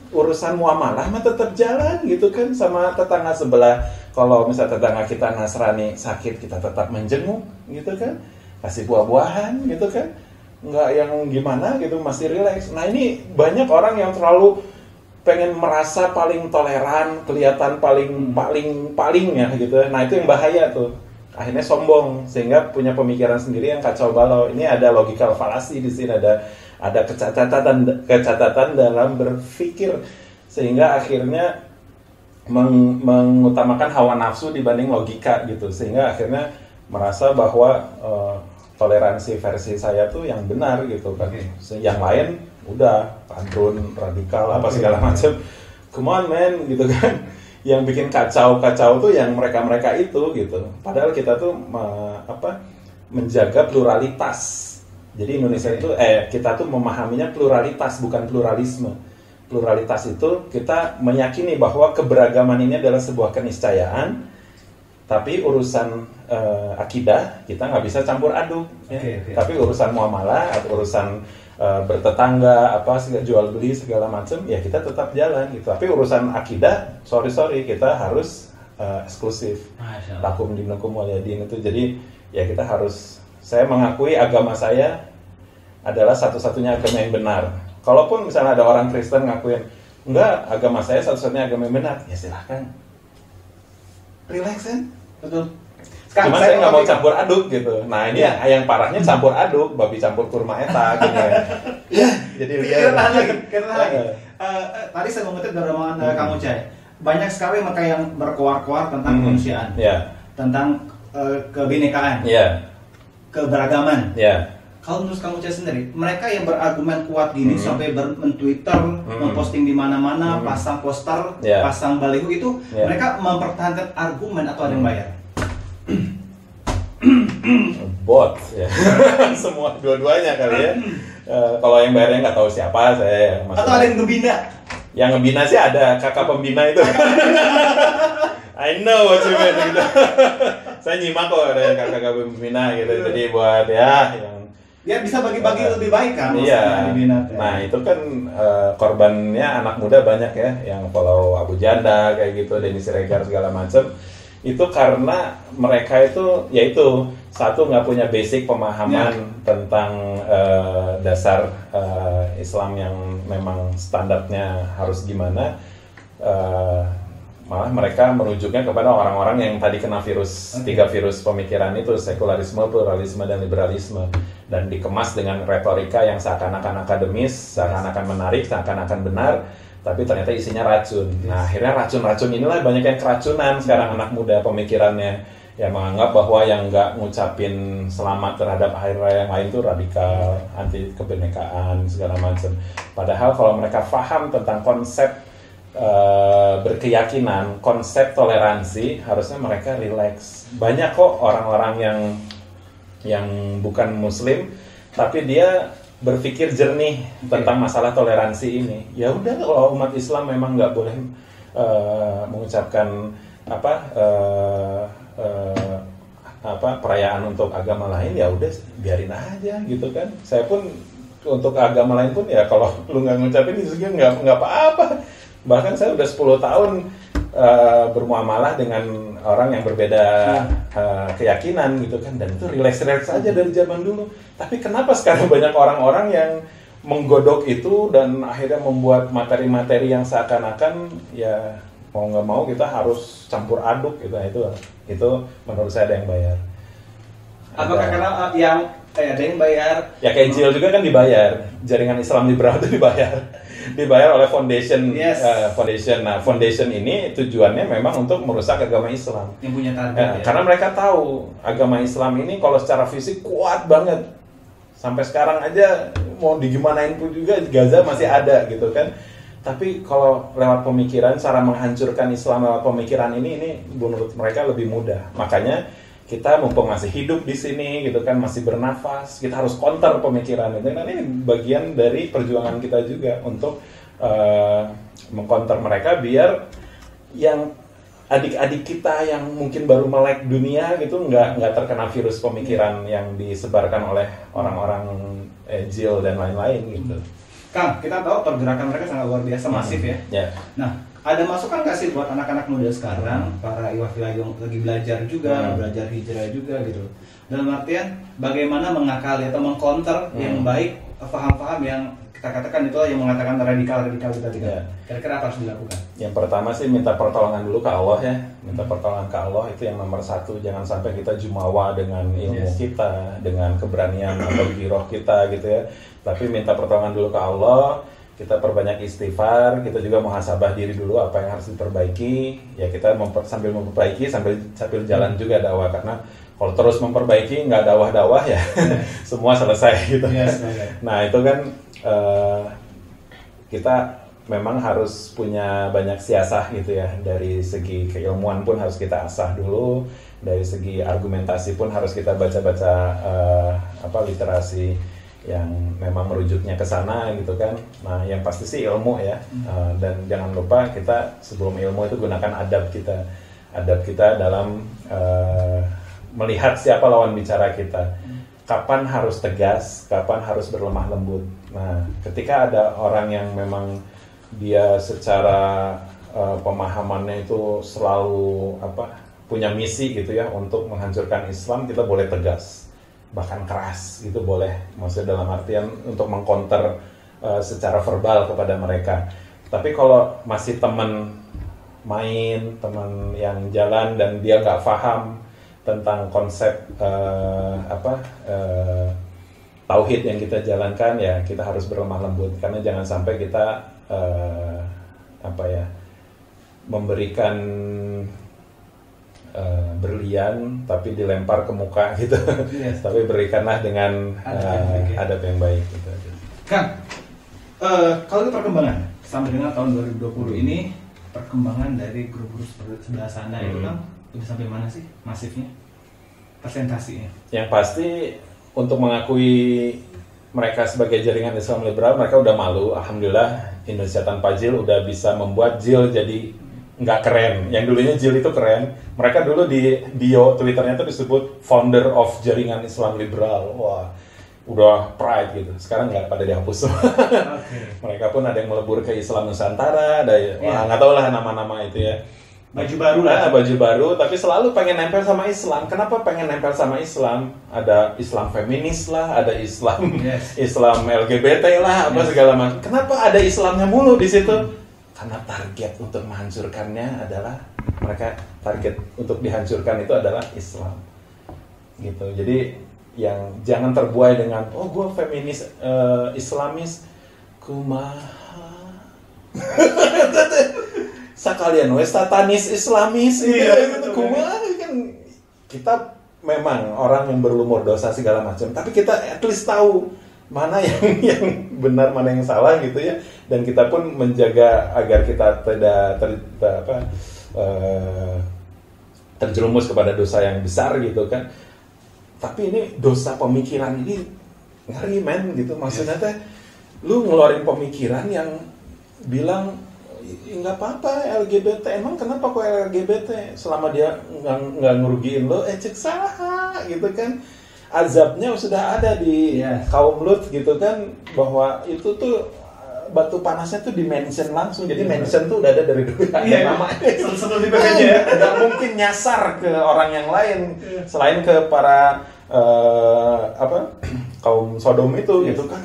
Urusan muamalah mah tetap jalan gitu kan sama tetangga sebelah. Kalau misalnya tetangga kita Nasrani sakit, kita tetap menjenguk gitu kan. Kasih buah-buahan gitu kan. Nggak yang gimana gitu, masih relax. Nah ini banyak orang yang terlalu pengen merasa paling toleran, kelihatan paling ya gitu. Nah itu yang bahaya tuh. Akhirnya sombong sehingga punya pemikiran sendiri yang kacau balau. Ini ada logical fallacy di sini, ada kecacatan dalam berpikir sehingga akhirnya mengutamakan hawa nafsu dibanding logika gitu, sehingga akhirnya merasa bahwa toleransi versi saya tuh yang benar gitu kan. Yang lain udah padrun, radikal apa segala macam. Come on man gitu kan. Yang bikin kacau tuh yang mereka itu gitu. Padahal kita tuh menjaga pluralitas. Jadi Indonesia itu kita tuh memahaminya pluralitas bukan pluralisme. Pluralitas itu kita meyakini bahwa keberagaman ini adalah sebuah keniscayaan. Tapi urusan akidah kita nggak bisa campur aduk. Tapi urusan muamalah atau urusan bertetangga jual beli segala macam ya kita tetap jalan gitu. Tapi urusan akidah sorry kita harus eksklusif. Lakum dinukum waliyadin itu. Jadi ya kita harus, saya mengakui agama saya adalah satu-satunya agama yang benar. Kalaupun misalnya ada orang Kristen ngakuin enggak, agama saya satu-satunya agama yang benar, ya silahkan. Relax kan? Betul. Cuma saya nggak mau campur aduk gitu. Nah ini yang parahnya campur aduk, babi campur kurma eta gitu ya. Jadi lihat lagi. Tadi saya mengutip dari omongan Kang Ucai. Banyak sekali mereka yang berkoar-koar tentang kemanusiaan, tentang kebinekaan, keberagaman. Kalau menurut Kang Ucai sendiri, mereka yang berargumen kuat gini sampai men-Twitter, memposting di mana-mana, pasang poster, pasang baliho itu, mereka mempertahankan argumen atau ada yang bayar? Bot ya. Semua dua-duanya kali ya. Kalau yang bayarnya nggak tahu siapa saya. Atau ada yang ngebina? Yang ngebina sih ada kakak pembina itu. I know what you mean gitu. Saya nyimak kok ada yang kakak pembina gitu. Jadi buat yang bisa bagi-bagi lebih baik kan? Iya. Nah itu kan korbannya anak muda banyak ya, yang follow Abu Janda kayak gitu, Denny Siregar segala macam. itu karena mereka itu yaitu satu nggak punya basic pemahaman tentang dasar Islam yang memang standarnya harus gimana, malah mereka merujuknya kepada orang-orang yang tadi kena tiga virus pemikiran itu, sekularisme, pluralisme, dan liberalisme, dan dikemas dengan retorika yang seakan-akan akademis, seakan-akan menarik, seakan-akan benar, tapi ternyata isinya racun. Nah, akhirnya racun-racun inilah banyak yang keracunan sekarang anak muda pemikirannya, yang menganggap bahwa yang nggak ngucapin selamat terhadap hari raya yang lain itu radikal, anti kebinekaan, segala macam. Padahal kalau mereka paham tentang konsep berkeyakinan, konsep toleransi, harusnya mereka rileks. Banyak kok orang-orang yang bukan muslim, tapi dia berpikir jernih tentang masalah toleransi ini. Ya udah, kalau umat Islam memang nggak boleh mengucapkan perayaan untuk agama lain, ya udah biarin aja gitu kan. Saya pun untuk agama lain pun ya kalau lu nggak ngucapin itu juga nggak apa-apa. Bahkan saya udah 10 tahun bermuamalah dengan orang yang berbeda keyakinan gitu kan, dan itu relax-relax aja dari zaman dulu. Tapi kenapa sekarang banyak orang-orang yang menggodok itu dan akhirnya membuat materi-materi yang seakan-akan ya mau nggak mau kita harus campur aduk gitu. Itu menurut saya ada yang bayar. Apakah karena yang ada yang bayar? Ya kayak JIL juga kan dibayar, jaringan Islam liberal itu dibayar oleh foundation. Foundation. Nah, foundation ini tujuannya memang untuk merusak agama Islam. Yang punya target. Karena mereka tahu agama Islam ini kalau secara fisik kuat banget. Sampai sekarang aja mau digimanain pun juga Gaza masih ada gitu kan. Tapi kalau lewat pemikiran, cara menghancurkan Islam lewat pemikiran ini menurut mereka lebih mudah. Makanya kita mumpung masih hidup di sini gitu kan, masih bernafas, kita harus counter pemikiran itu. Dan ini bagian dari perjuangan kita juga untuk mengcounter mereka, biar yang adik-adik kita yang mungkin baru melek dunia gitu nggak terkena virus pemikiran yang disebarkan oleh orang-orang JIL dan lain-lain gitu. Kang, kita tahu pergerakan mereka sangat luar biasa, masif ya. Yeah. Nah, ada masukan nggak sih buat anak-anak muda sekarang, para iwafil yang lagi belajar juga, belajar hijrah juga gitu. Dalam artian bagaimana mengakali atau mengcounter yang baik, paham-paham yang kita katakan itu yang mengatakan radikal-radikal kita tidak. Yeah. Kira-kira apa harus dilakukan? Yang pertama sih minta pertolongan dulu ke Allah ya. Minta pertolongan ke Allah itu yang nomor satu. Jangan sampai kita jumawa dengan ilmu kita, dengan keberanian atau giroh kita gitu ya. Tapi minta pertolongan dulu ke Allah. Kita perbanyak istighfar, kita juga muhasabah diri dulu apa yang harus diperbaiki. Ya kita sambil memperbaiki, sambil jalan juga dakwah. Karena kalau terus memperbaiki nggak dakwah-dakwah ya semua selesai gitu. Nah itu kan kita memang harus punya banyak siasah gitu ya. Dari segi keilmuan pun harus kita asah dulu. Dari segi argumentasi pun harus kita baca-baca literasi yang memang merujuknya ke sana gitu kan. Nah, yang pasti sih ilmu ya. Dan jangan lupa kita sebelum ilmu itu gunakan adab kita. Adab kita dalam melihat siapa lawan bicara kita. Kapan harus tegas, kapan harus berlemah lembut. Nah, ketika ada orang yang memang dia secara pemahamannya itu selalu punya misi gitu ya untuk menghancurkan Islam, kita boleh tegas. Bahkan keras gitu boleh, maksudnya dalam artian untuk mengcounter secara verbal kepada mereka. Tapi kalau masih teman main, teman yang jalan dan dia nggak paham tentang konsep tauhid yang kita jalankan, ya kita harus berlemah lembut, karena jangan sampai kita memberikan berlian tapi dilempar ke muka gitu. Tapi berikanlah dengan adab yang baik gitu. Kang, kalau itu perkembangan sampai dengan tahun 2020 ini, perkembangan dari grup-grup sebelah sana itu kan udah sampai mana sih masifnya, persentasinya? Yang pasti untuk mengakui mereka sebagai jaringan Islam liberal, mereka udah malu. Alhamdulillah Indonesia Tanpa JIL udah bisa membuat JIL jadi nggak keren. Yang dulunya JIL itu keren. Mereka dulu di bio Twitternya itu disebut founder of jaringan Islam liberal. Wah, udah pride gitu. Sekarang nggak pada dihapus. Mereka pun ada yang melebur ke Islam Nusantara, ada nggak tahu lah nama-nama itu ya. baju baru lah. Baju baru, tapi selalu pengen nempel sama Islam. Kenapa pengen nempel sama Islam? Ada Islam feminis lah, ada Islam Islam LGBT lah, apa segala macam. Kenapa ada Islamnya mulu di situ? Karena target untuk menghancurkannya adalah target untuk dihancurkan itu adalah Islam. Gitu. Jadi yang jangan terbuai dengan gue feminis Islamis kumaha. Sakalian wes satanis Islamis gitu. Kumaha kan kita memang orang yang berlumur dosa segala macam, tapi kita at least tahu mana yang benar, mana yang salah gitu ya, dan kita pun menjaga agar kita tidak terjerumus kepada dosa yang besar gitu kan. Tapi ini dosa pemikiran ini ngeri men gitu, maksudnya teh lu ngeluarin pemikiran yang bilang nggak apa-apa LGBT, emang kenapa kok LGBT selama dia nggak ngerugiin lo, cek saha gitu kan. Azabnya sudah ada di kaum Lut gitu kan, bahwa itu tuh batu panasnya tuh dimention langsung, jadi mention tuh udah ada dari dulu namanya. Selalu dibacanya ya. Nggak mungkin nyasar ke orang yang lain selain ke para kaum Sodom itu gitu kan,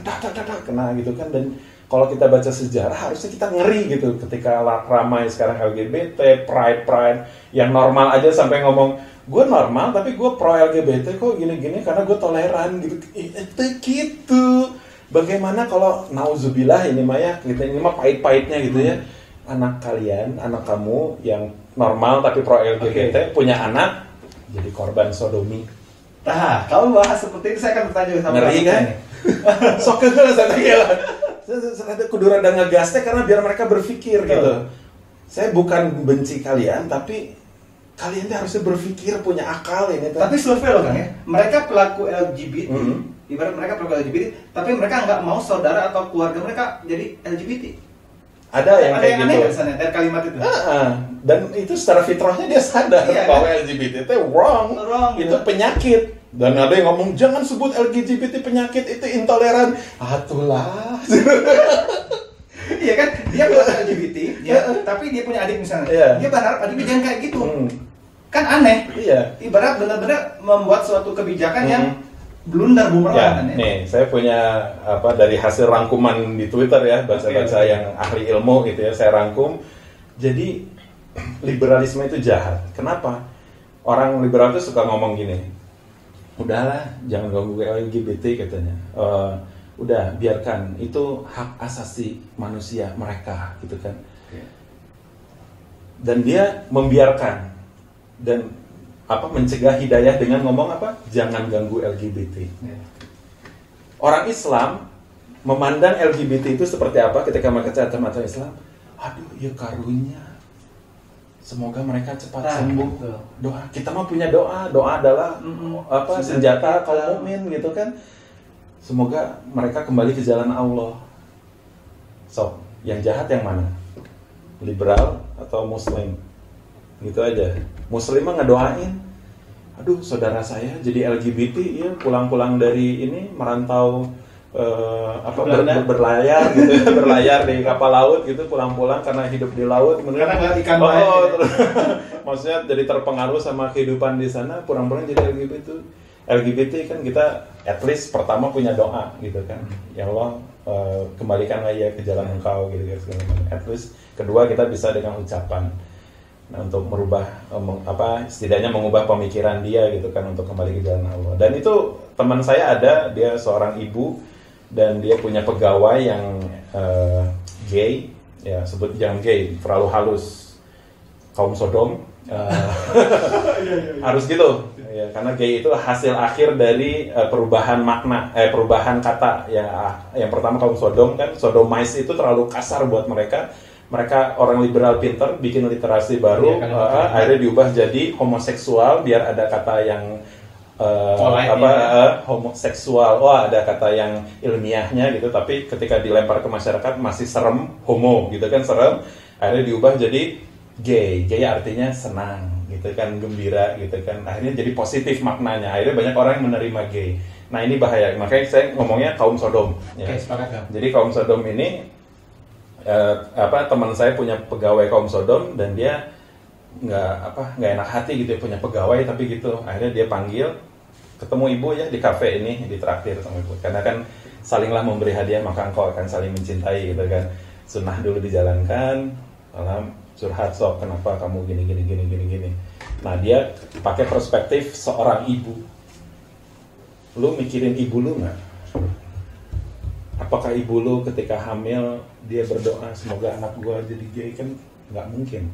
kena gitu kan. Dan kalau kita baca sejarah harusnya kita ngeri gitu ketika ramai sekarang LGBT, pride yang normal aja sampai ngomong gue normal tapi gue pro LGBT kok gini-gini karena gue toleran gitu. Itu gitu. Bagaimana kalau nauzubillah ini mah pahit-pahitnya gitu ya. Anak kalian, anak kamu yang normal tapi pro LGBT punya anak jadi korban sodomi. Nah, kalau bahas seperti itu saya akan bertanya sama ngeri kan? Sok saya kudu rada ngegas teh karena biar mereka berpikir gitu. Saya bukan benci kalian, tapi kalian tuh harusnya berpikir, punya akal ini. Tapi survei loh kan ya, mereka pelaku LGBT, ibarat mereka pelaku LGBT, tapi mereka nggak mau saudara atau keluarga mereka jadi LGBT. Ada yang kayak gitu. Aneh misalnya dari kalimat itu. Dan itu secara fitrahnya dia sadar bahwa LGBT itu wrong, itu penyakit. Dan ada yang ngomong jangan sebut LGBT penyakit, itu intoleran. Atulah. Iya kan, dia bukan LGBT, tapi dia punya adik misalnya. Dia berharap adiknya jangan kayak gitu. Kan aneh. Ibarat benar-benar membuat suatu kebijakan yang blunder bumerang. Nih, saya punya dari hasil rangkuman di Twitter ya, baca-baca yang ahli ilmu gitu ya, saya rangkum. Jadi liberalisme itu jahat. Kenapa? Orang liberal itu suka ngomong gini. Udahlah, jangan ganggu LGBT katanya. Udah biarkan, itu hak asasi manusia mereka gitu kan. Dan dia membiarkan dan mencegah hidayah dengan ngomong jangan ganggu LGBT. Orang Islam memandang LGBT itu seperti apa ketika mereka kacamata Islam? Aduh, ya karunia. Semoga mereka cepat sembuh. Doa, kita mah punya doa. Doa adalah senjata kaum mukmin gitu kan. Semoga mereka kembali ke jalan Allah. So, yang jahat yang mana? Liberal atau Muslim? Gitu aja. Muslim mah ngedoain. Aduh, saudara saya jadi LGBT ya, pulang-pulang dari ini merantau berlayar gitu, berlayar di kapal laut gitu, pulang-pulang karena hidup di laut karena nggak ikan lain. Maksudnya jadi terpengaruh sama kehidupan di sana, pulang-pulang jadi LGBT kan kita at least pertama punya doa gitu kan, ya Allah kembalikanlah ia ke jalan engkau gitu at least. Kedua kita bisa dengan ucapan. Nah, untuk merubah setidaknya mengubah pemikiran dia gitu kan, untuk kembali ke jalan Allah. Dan itu teman saya ada, dia seorang ibu dan dia punya pegawai yang gay, ya sebut jangan gay, terlalu halus, kaum Sodom, harus gitu ya, karena gay itu hasil akhir dari perubahan makna, perubahan kata ya. Yang pertama kaum Sodom kan, sodomize itu terlalu kasar buat mereka. Mereka orang liberal pinter bikin literasi baru, akhirnya diubah jadi homoseksual biar ada kata yang homoseksual, ada kata yang ilmiahnya gitu, tapi ketika dilempar ke masyarakat masih serem, homo gitu kan, serem, akhirnya diubah jadi gay artinya senang gitu kan, gembira gitu kan, akhirnya jadi positif maknanya, akhirnya banyak orang yang menerima gay. Nah ini bahaya, makanya saya ngomongnya kaum Sodom ya. Jadi kaum Sodom ini teman saya punya pegawai kaum Sodom dan dia nggak enak hati gitu ya, punya pegawai tapi gitu. Akhirnya dia panggil, ketemu ibu ya di kafe ini, di traktir sama ibu. Karena kan salinglah memberi hadiah maka engkau akan saling mencintai gitu kan. Sunnah dulu dijalankan, malah curhat sok kenapa kamu gini. Nah dia pakai perspektif seorang ibu. Lu mikirin ibu lu nggak? Apakah ibu lu ketika hamil dia berdoa semoga anak gua jadi gay? Kan nggak mungkin.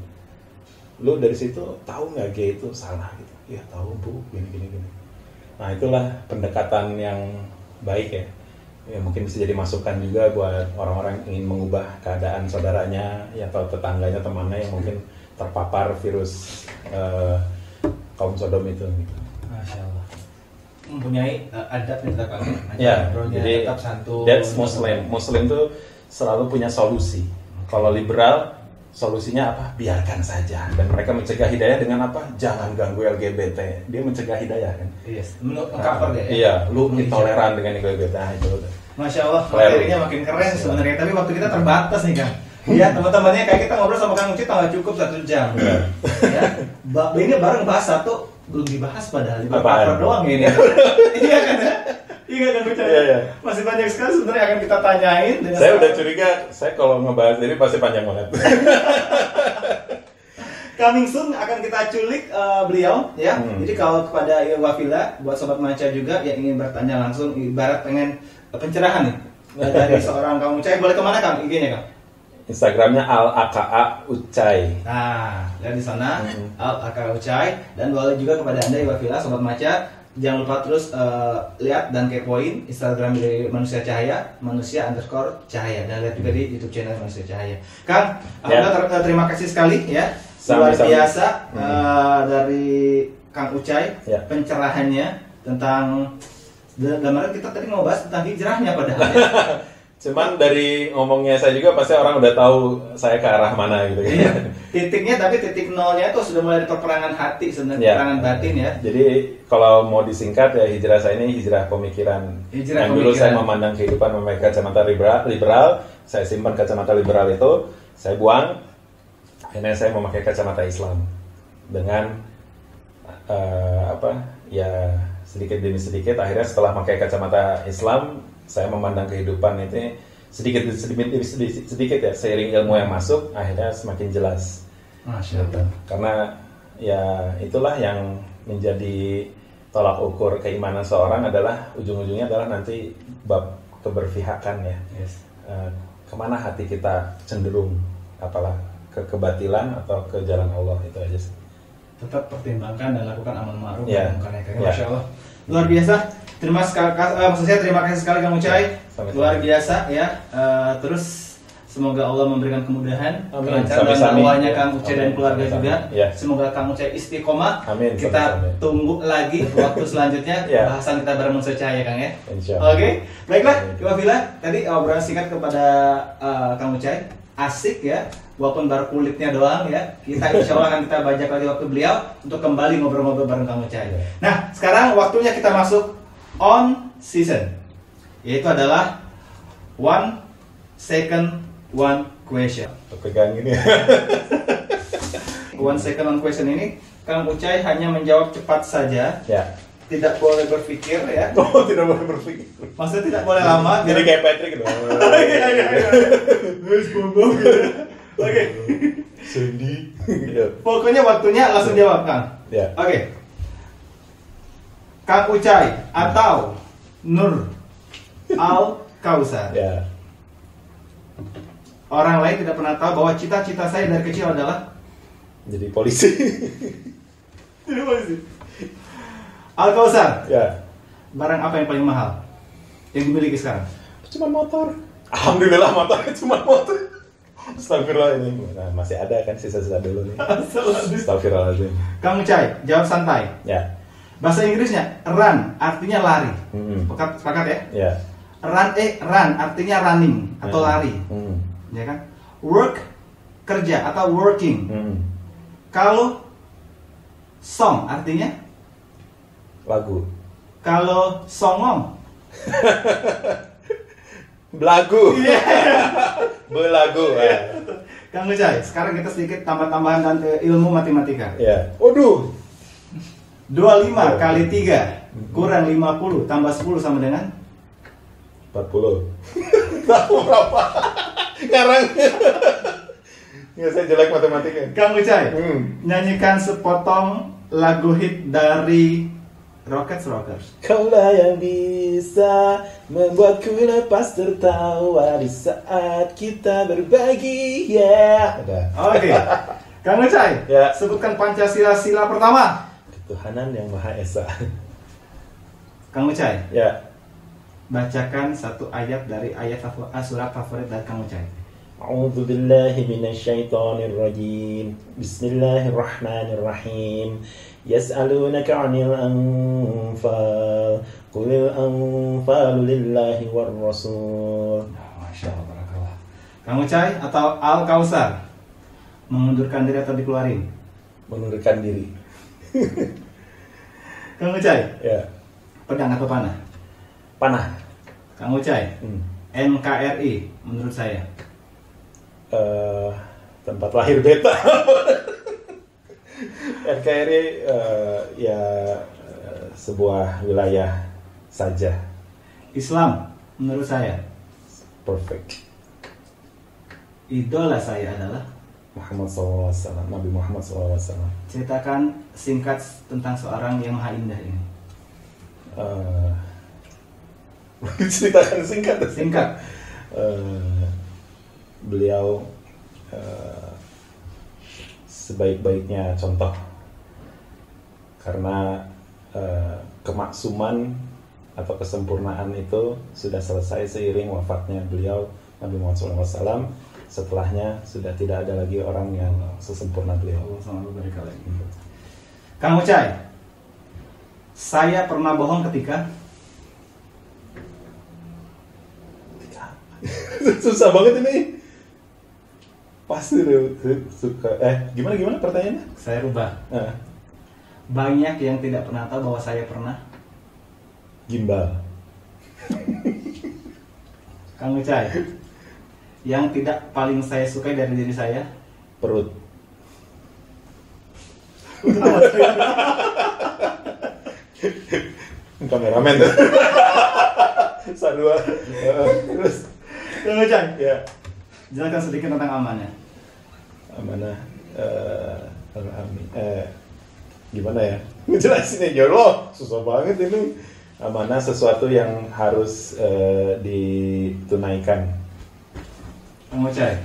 Lu dari situ tahu nggak gay itu salah gitu? Ya tahu bu, gini. Nah itulah pendekatan yang baik ya. Ya mungkin bisa jadi masukan juga buat orang-orang yang ingin mengubah keadaan saudaranya ya, atau tetangganya, temannya yang mungkin terpapar virus kaum Sodom itu. Gitu. Masya Allah. Mempunyai adab yang tetap ya, jadi tetap santun. That's Muslim tuh selalu punya solusi. Kalau liberal solusinya apa? Biarkan saja. Dan mereka mencegah hidayah dengan apa? Jangan ganggu LGBT. Dia mencegah hidayah kan. Yes. Mengcover dia. Iya, lu intoleran dengan LGBT. Nah, itu. Masya Allah, materinya makin keren sebenarnya. Tapi waktu kita terbatas nih Kang. Iya, teman-temannya kayak kita ngobrol sama Kang Uci nggak cukup 1 jam. Ya, ini bareng bahas satu belum dibahas padahal cover doang ini. Iya kan ya? Iya kan Uci? Iya. Masih banyak sekali sebenarnya akan kita tanyain. Saya udah curiga, saya kalau ngebahas ini pasti panjang banget. Coming soon akan kita culik beliau ya. Jadi kalau kepada Wafila, buat sobat Manca juga yang ingin bertanya langsung, ibarat pengen pencerahan nih dari seorang Kang Ucai, boleh kemana Kang? IG-nya Kang? Instagramnya al-aka ucai. Nah, lihat di sana al-aka ucai, dan boleh juga kepada Anda Wafila sobat Manca, jangan lupa terus lihat dan kepoin Instagram dari Manusia Cahaya, manusia_cahaya, dan lihat juga di YouTube channel Manusia Cahaya. Kang, terima kasih sekali ya. Luar biasa dari Kang Ucai pencerahannya tentang dalam kita tadi mau bahas tentang hijrahnya padahal ya. Cuman dari ngomongnya saya juga pasti orang udah tahu saya ke arah mana gitu kan. Iya. Titiknya, tapi titik nolnya itu sudah mulai dari peperangan hati sebenarnya, peperangan batin ya. Jadi kalau mau disingkat ya, hijrah saya ini hijrah pemikiran. Yang dulu saya memandang kehidupan memakai kacamata liberal, saya simpan kacamata liberal itu, saya buang. Akhirnya saya memakai kacamata Islam dengan sedikit demi sedikit. Akhirnya setelah memakai kacamata Islam, saya memandang kehidupan itu sedikit ya, seiring ilmu yang masuk, akhirnya semakin jelas. Masya Allah. Karena ya itulah yang menjadi tolak ukur keimanan seorang adalah ujung-ujungnya adalah nanti bab keberpihakan ya. Yes. Kemana hati kita cenderung, apalah ke kebatilan atau ke jalan Allah, itu aja sih. Tetap pertimbangkan dan lakukan amal ma'ruf. Masya Allah. Luar biasa. Terima kasih sekali Kang Ucai. Luar biasa ya. Terus semoga Allah memberikan kemudahan, kelancaran dakwahnya Kang Ucai dan keluarga juga. Semoga Kang Ucai istiqomah. Kita tunggu lagi waktu selanjutnya bahasan kita bareng Manusia Cahaya Kang ya. Oke. Baiklah, Wafila, tadi obrolan singkat kepada Kang Ucai. Asik ya, walaupun baru kulitnya doang ya. Kita insya Allah akan kita bajak lagi waktu beliau untuk kembali ngobrol-ngobrol bareng Kang Ucai. Nah, sekarang waktunya kita masuk on season, yaitu adalah 1 second 1 question. Pegang ini. 1 second 1 question ini Kang Ucai hanya menjawab cepat saja. Ya. Tidak boleh berpikir ya. Oh, tidak boleh berpikir. Maksudnya tidak boleh lama. Jadi kayak Patrick gitu. Oke. Sendi. Pokoknya waktunya langsung jawab Kang. Ya. Oke. Kang Ucai atau Nur Al-Kausar. Ya. Orang lain tidak pernah tahu bahwa cita-cita saya dari kecil adalah jadi polisi. Jadi polisi. Al-Kausar. Ya. Barang apa yang paling mahal yang dimiliki sekarang? Cuma motor. Alhamdulillah motor cuma motor. Astagfirullah ini. Nah, masih ada kan sisa-sisa dulu nih. Astagfirullahaladzim. Kang Ucai, jawab santai. Ya. Bahasa Inggrisnya run artinya lari. Sepakat ya? Ya. Run artinya running atau lari. Ya kan? Work kerja atau working. Kalau song artinya lagu. Kalau songong belagu. Belagu. Kang Ucai, sekarang kita sedikit tambah-tambahan dan ilmu matematika. Ya. Waduh. 25 kali 3 kurang 50 tambah 10 sama dengan 40. Tahu berapa? Ngarang. Ya, saya jelek matematika. Kang Ucai, nyanyikan sepotong lagu hit dari Rockers. Kaulah yang bisa membuatku lepas tertawa di saat kita berbagi. Ya. Oke. Kang Ucai, Ya. sebutkan Pancasila sila pertama. Ketuhanan yang Maha Esa. Kang Ucai, Ya. bacakan satu ayat dari surat favorit dari Kang Ucai. A'udzu billahi minasyaitonir rajim. Bismillahirrahmanirrahim. Yas'alunaka 'anil anfal. Qulil anfalu lillahi war rasul. Masya Allah, barakallah. Kang Ucai atau Al-Kausar, mengundurkan diri atau dikeluarin? Mengundurkan diri. Kang Ucai, Ya. pedang atau panah? Panah. Kang Ucai, NKRI menurut saya Tempat lahir beta. NKRI sebuah wilayah saja. Islam menurut saya Perfect. idola saya adalah Muhammad SAW, Nabi Muhammad SAW. ceritakan singkat tentang seorang yang maha indah ini. Ceritakan singkat. Beliau sebaik-baiknya contoh, karena kemaksuman atau kesempurnaan itu sudah selesai seiring wafatnya beliau Nabi Muhammad SAW. Setelahnya sudah tidak ada lagi orang yang sesempurna beliau. Allah selalu berikan lagi. Kang Ucai, saya pernah bohong ketika Susah banget ini. Pasti suka. Gimana pertanyaannya? saya rubah. Banyak yang tidak pernah tahu bahwa saya pernah Gimbal. Kang Ucai, yang tidak paling saya sukai dari diri saya Perut. Kameramen tuh. Sadua. Terus Kang Ucai, ya. jelaskan sedikit tentang amanah. Amanah. Gimana ya? Ngejelasinnya ya Allah, susah banget ini. Amanah sesuatu yang harus ditunaikan. Kang Ucai,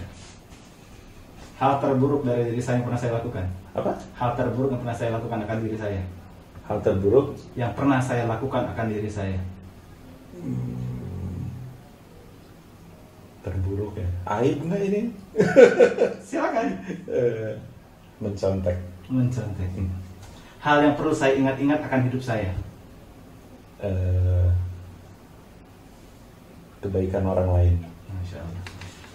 hal terburuk dari diri saya yang pernah saya lakukan. Apa? Hal terburuk yang pernah saya lakukan akan diri saya. Hal terburuk Yang pernah saya lakukan akan diri saya. terburuk ya. Aib nggak ini? Silakan. Mencontek. Mencontek. Hal yang perlu saya ingat-ingat akan hidup saya. Kebaikan orang lain. Masya Allah.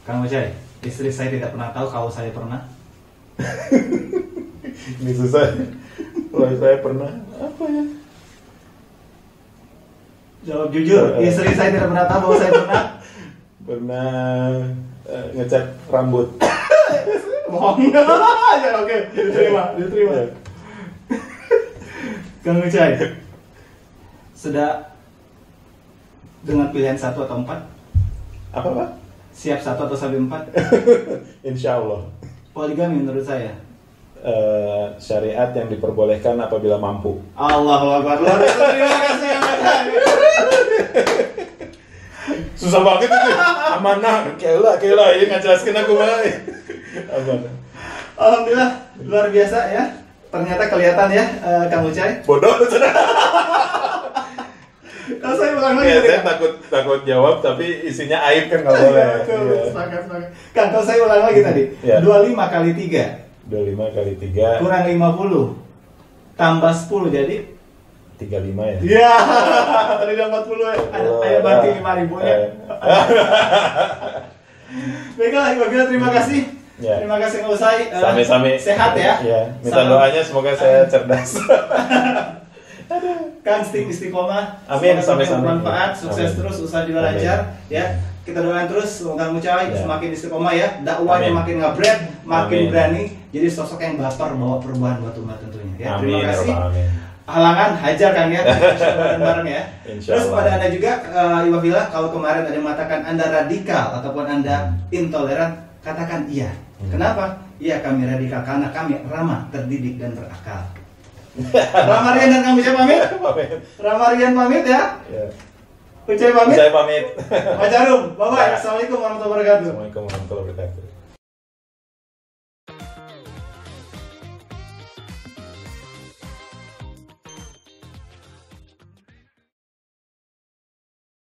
Kang Ucai, istri saya tidak pernah tahu kalau saya pernah. Ini susah. Kalau saya pernah apa ya? Jawab jujur. Istri saya tidak pernah tahu bahwa saya Pernah ngecat rambut. bohong. Ya oke, diterima. Kang Ucai, sudah dengan pilihan 1 atau 4? Apa Pak? Siap 1 atau sampai 4? Insya Allah. Poligami menurut saya Syariat yang diperbolehkan apabila mampu. Allahu Akbar. Terima kasih Kang Ucai. Susah banget itu. Amanah. Kela ini ngajelaskeun aku mah. Amanah. Alhamdulillah luar biasa ya. Ternyata kelihatan ya Kang Ucai. Bodoh. Kalau saya ulang lagi. Ya, saya takut jawab tapi isinya aib kan nggak boleh. Betul. Sepakat. Kang, kalau saya ulang lagi tadi. Ya. 25 kali 3 25 kali 3 kurang 50 tambah 10 jadi 35 ya. iya. Tadi udah 40 ya. Ayo bantu 5.000 nya. Baiklah, terima kasih. Ya. Terima kasih Kang Ucai. Sami-sami. Sehat ya. Ya. Minta doanya semoga saya cerdas. Kang istiqomah. Amin, Semoga sami-sami. bermanfaat, sukses Amin. terus, usaha juga Amin. lancar ya. kita doain terus semoga Mucai semakin istiqomah ya, dakwahnya Amin. makin ngabret, makin Amin. berani, jadi sosok yang baper bawa perubahan buat umat tentunya ya. Amin. Terima kasih. Amin. Halangan hajar Kang ya, bareng-bareng ya. Insya Terus Allah. pada Anda juga Iwafila, kalau kemarin ada yang mengatakan Anda radikal ataupun Anda intoleran, katakan iya. Kenapa? Iya, kami radikal karena kami ramah, terdidik dan berakal. Ramarian dan Kang Ucai pamit. Ramarian pamit ya. Ucai pamit. Saya pamit. Pak Jarum, bye-bye. Assalamualaikum warahmatullahi wabarakatuh. Assalamualaikum warahmatullahi wabarakatuh.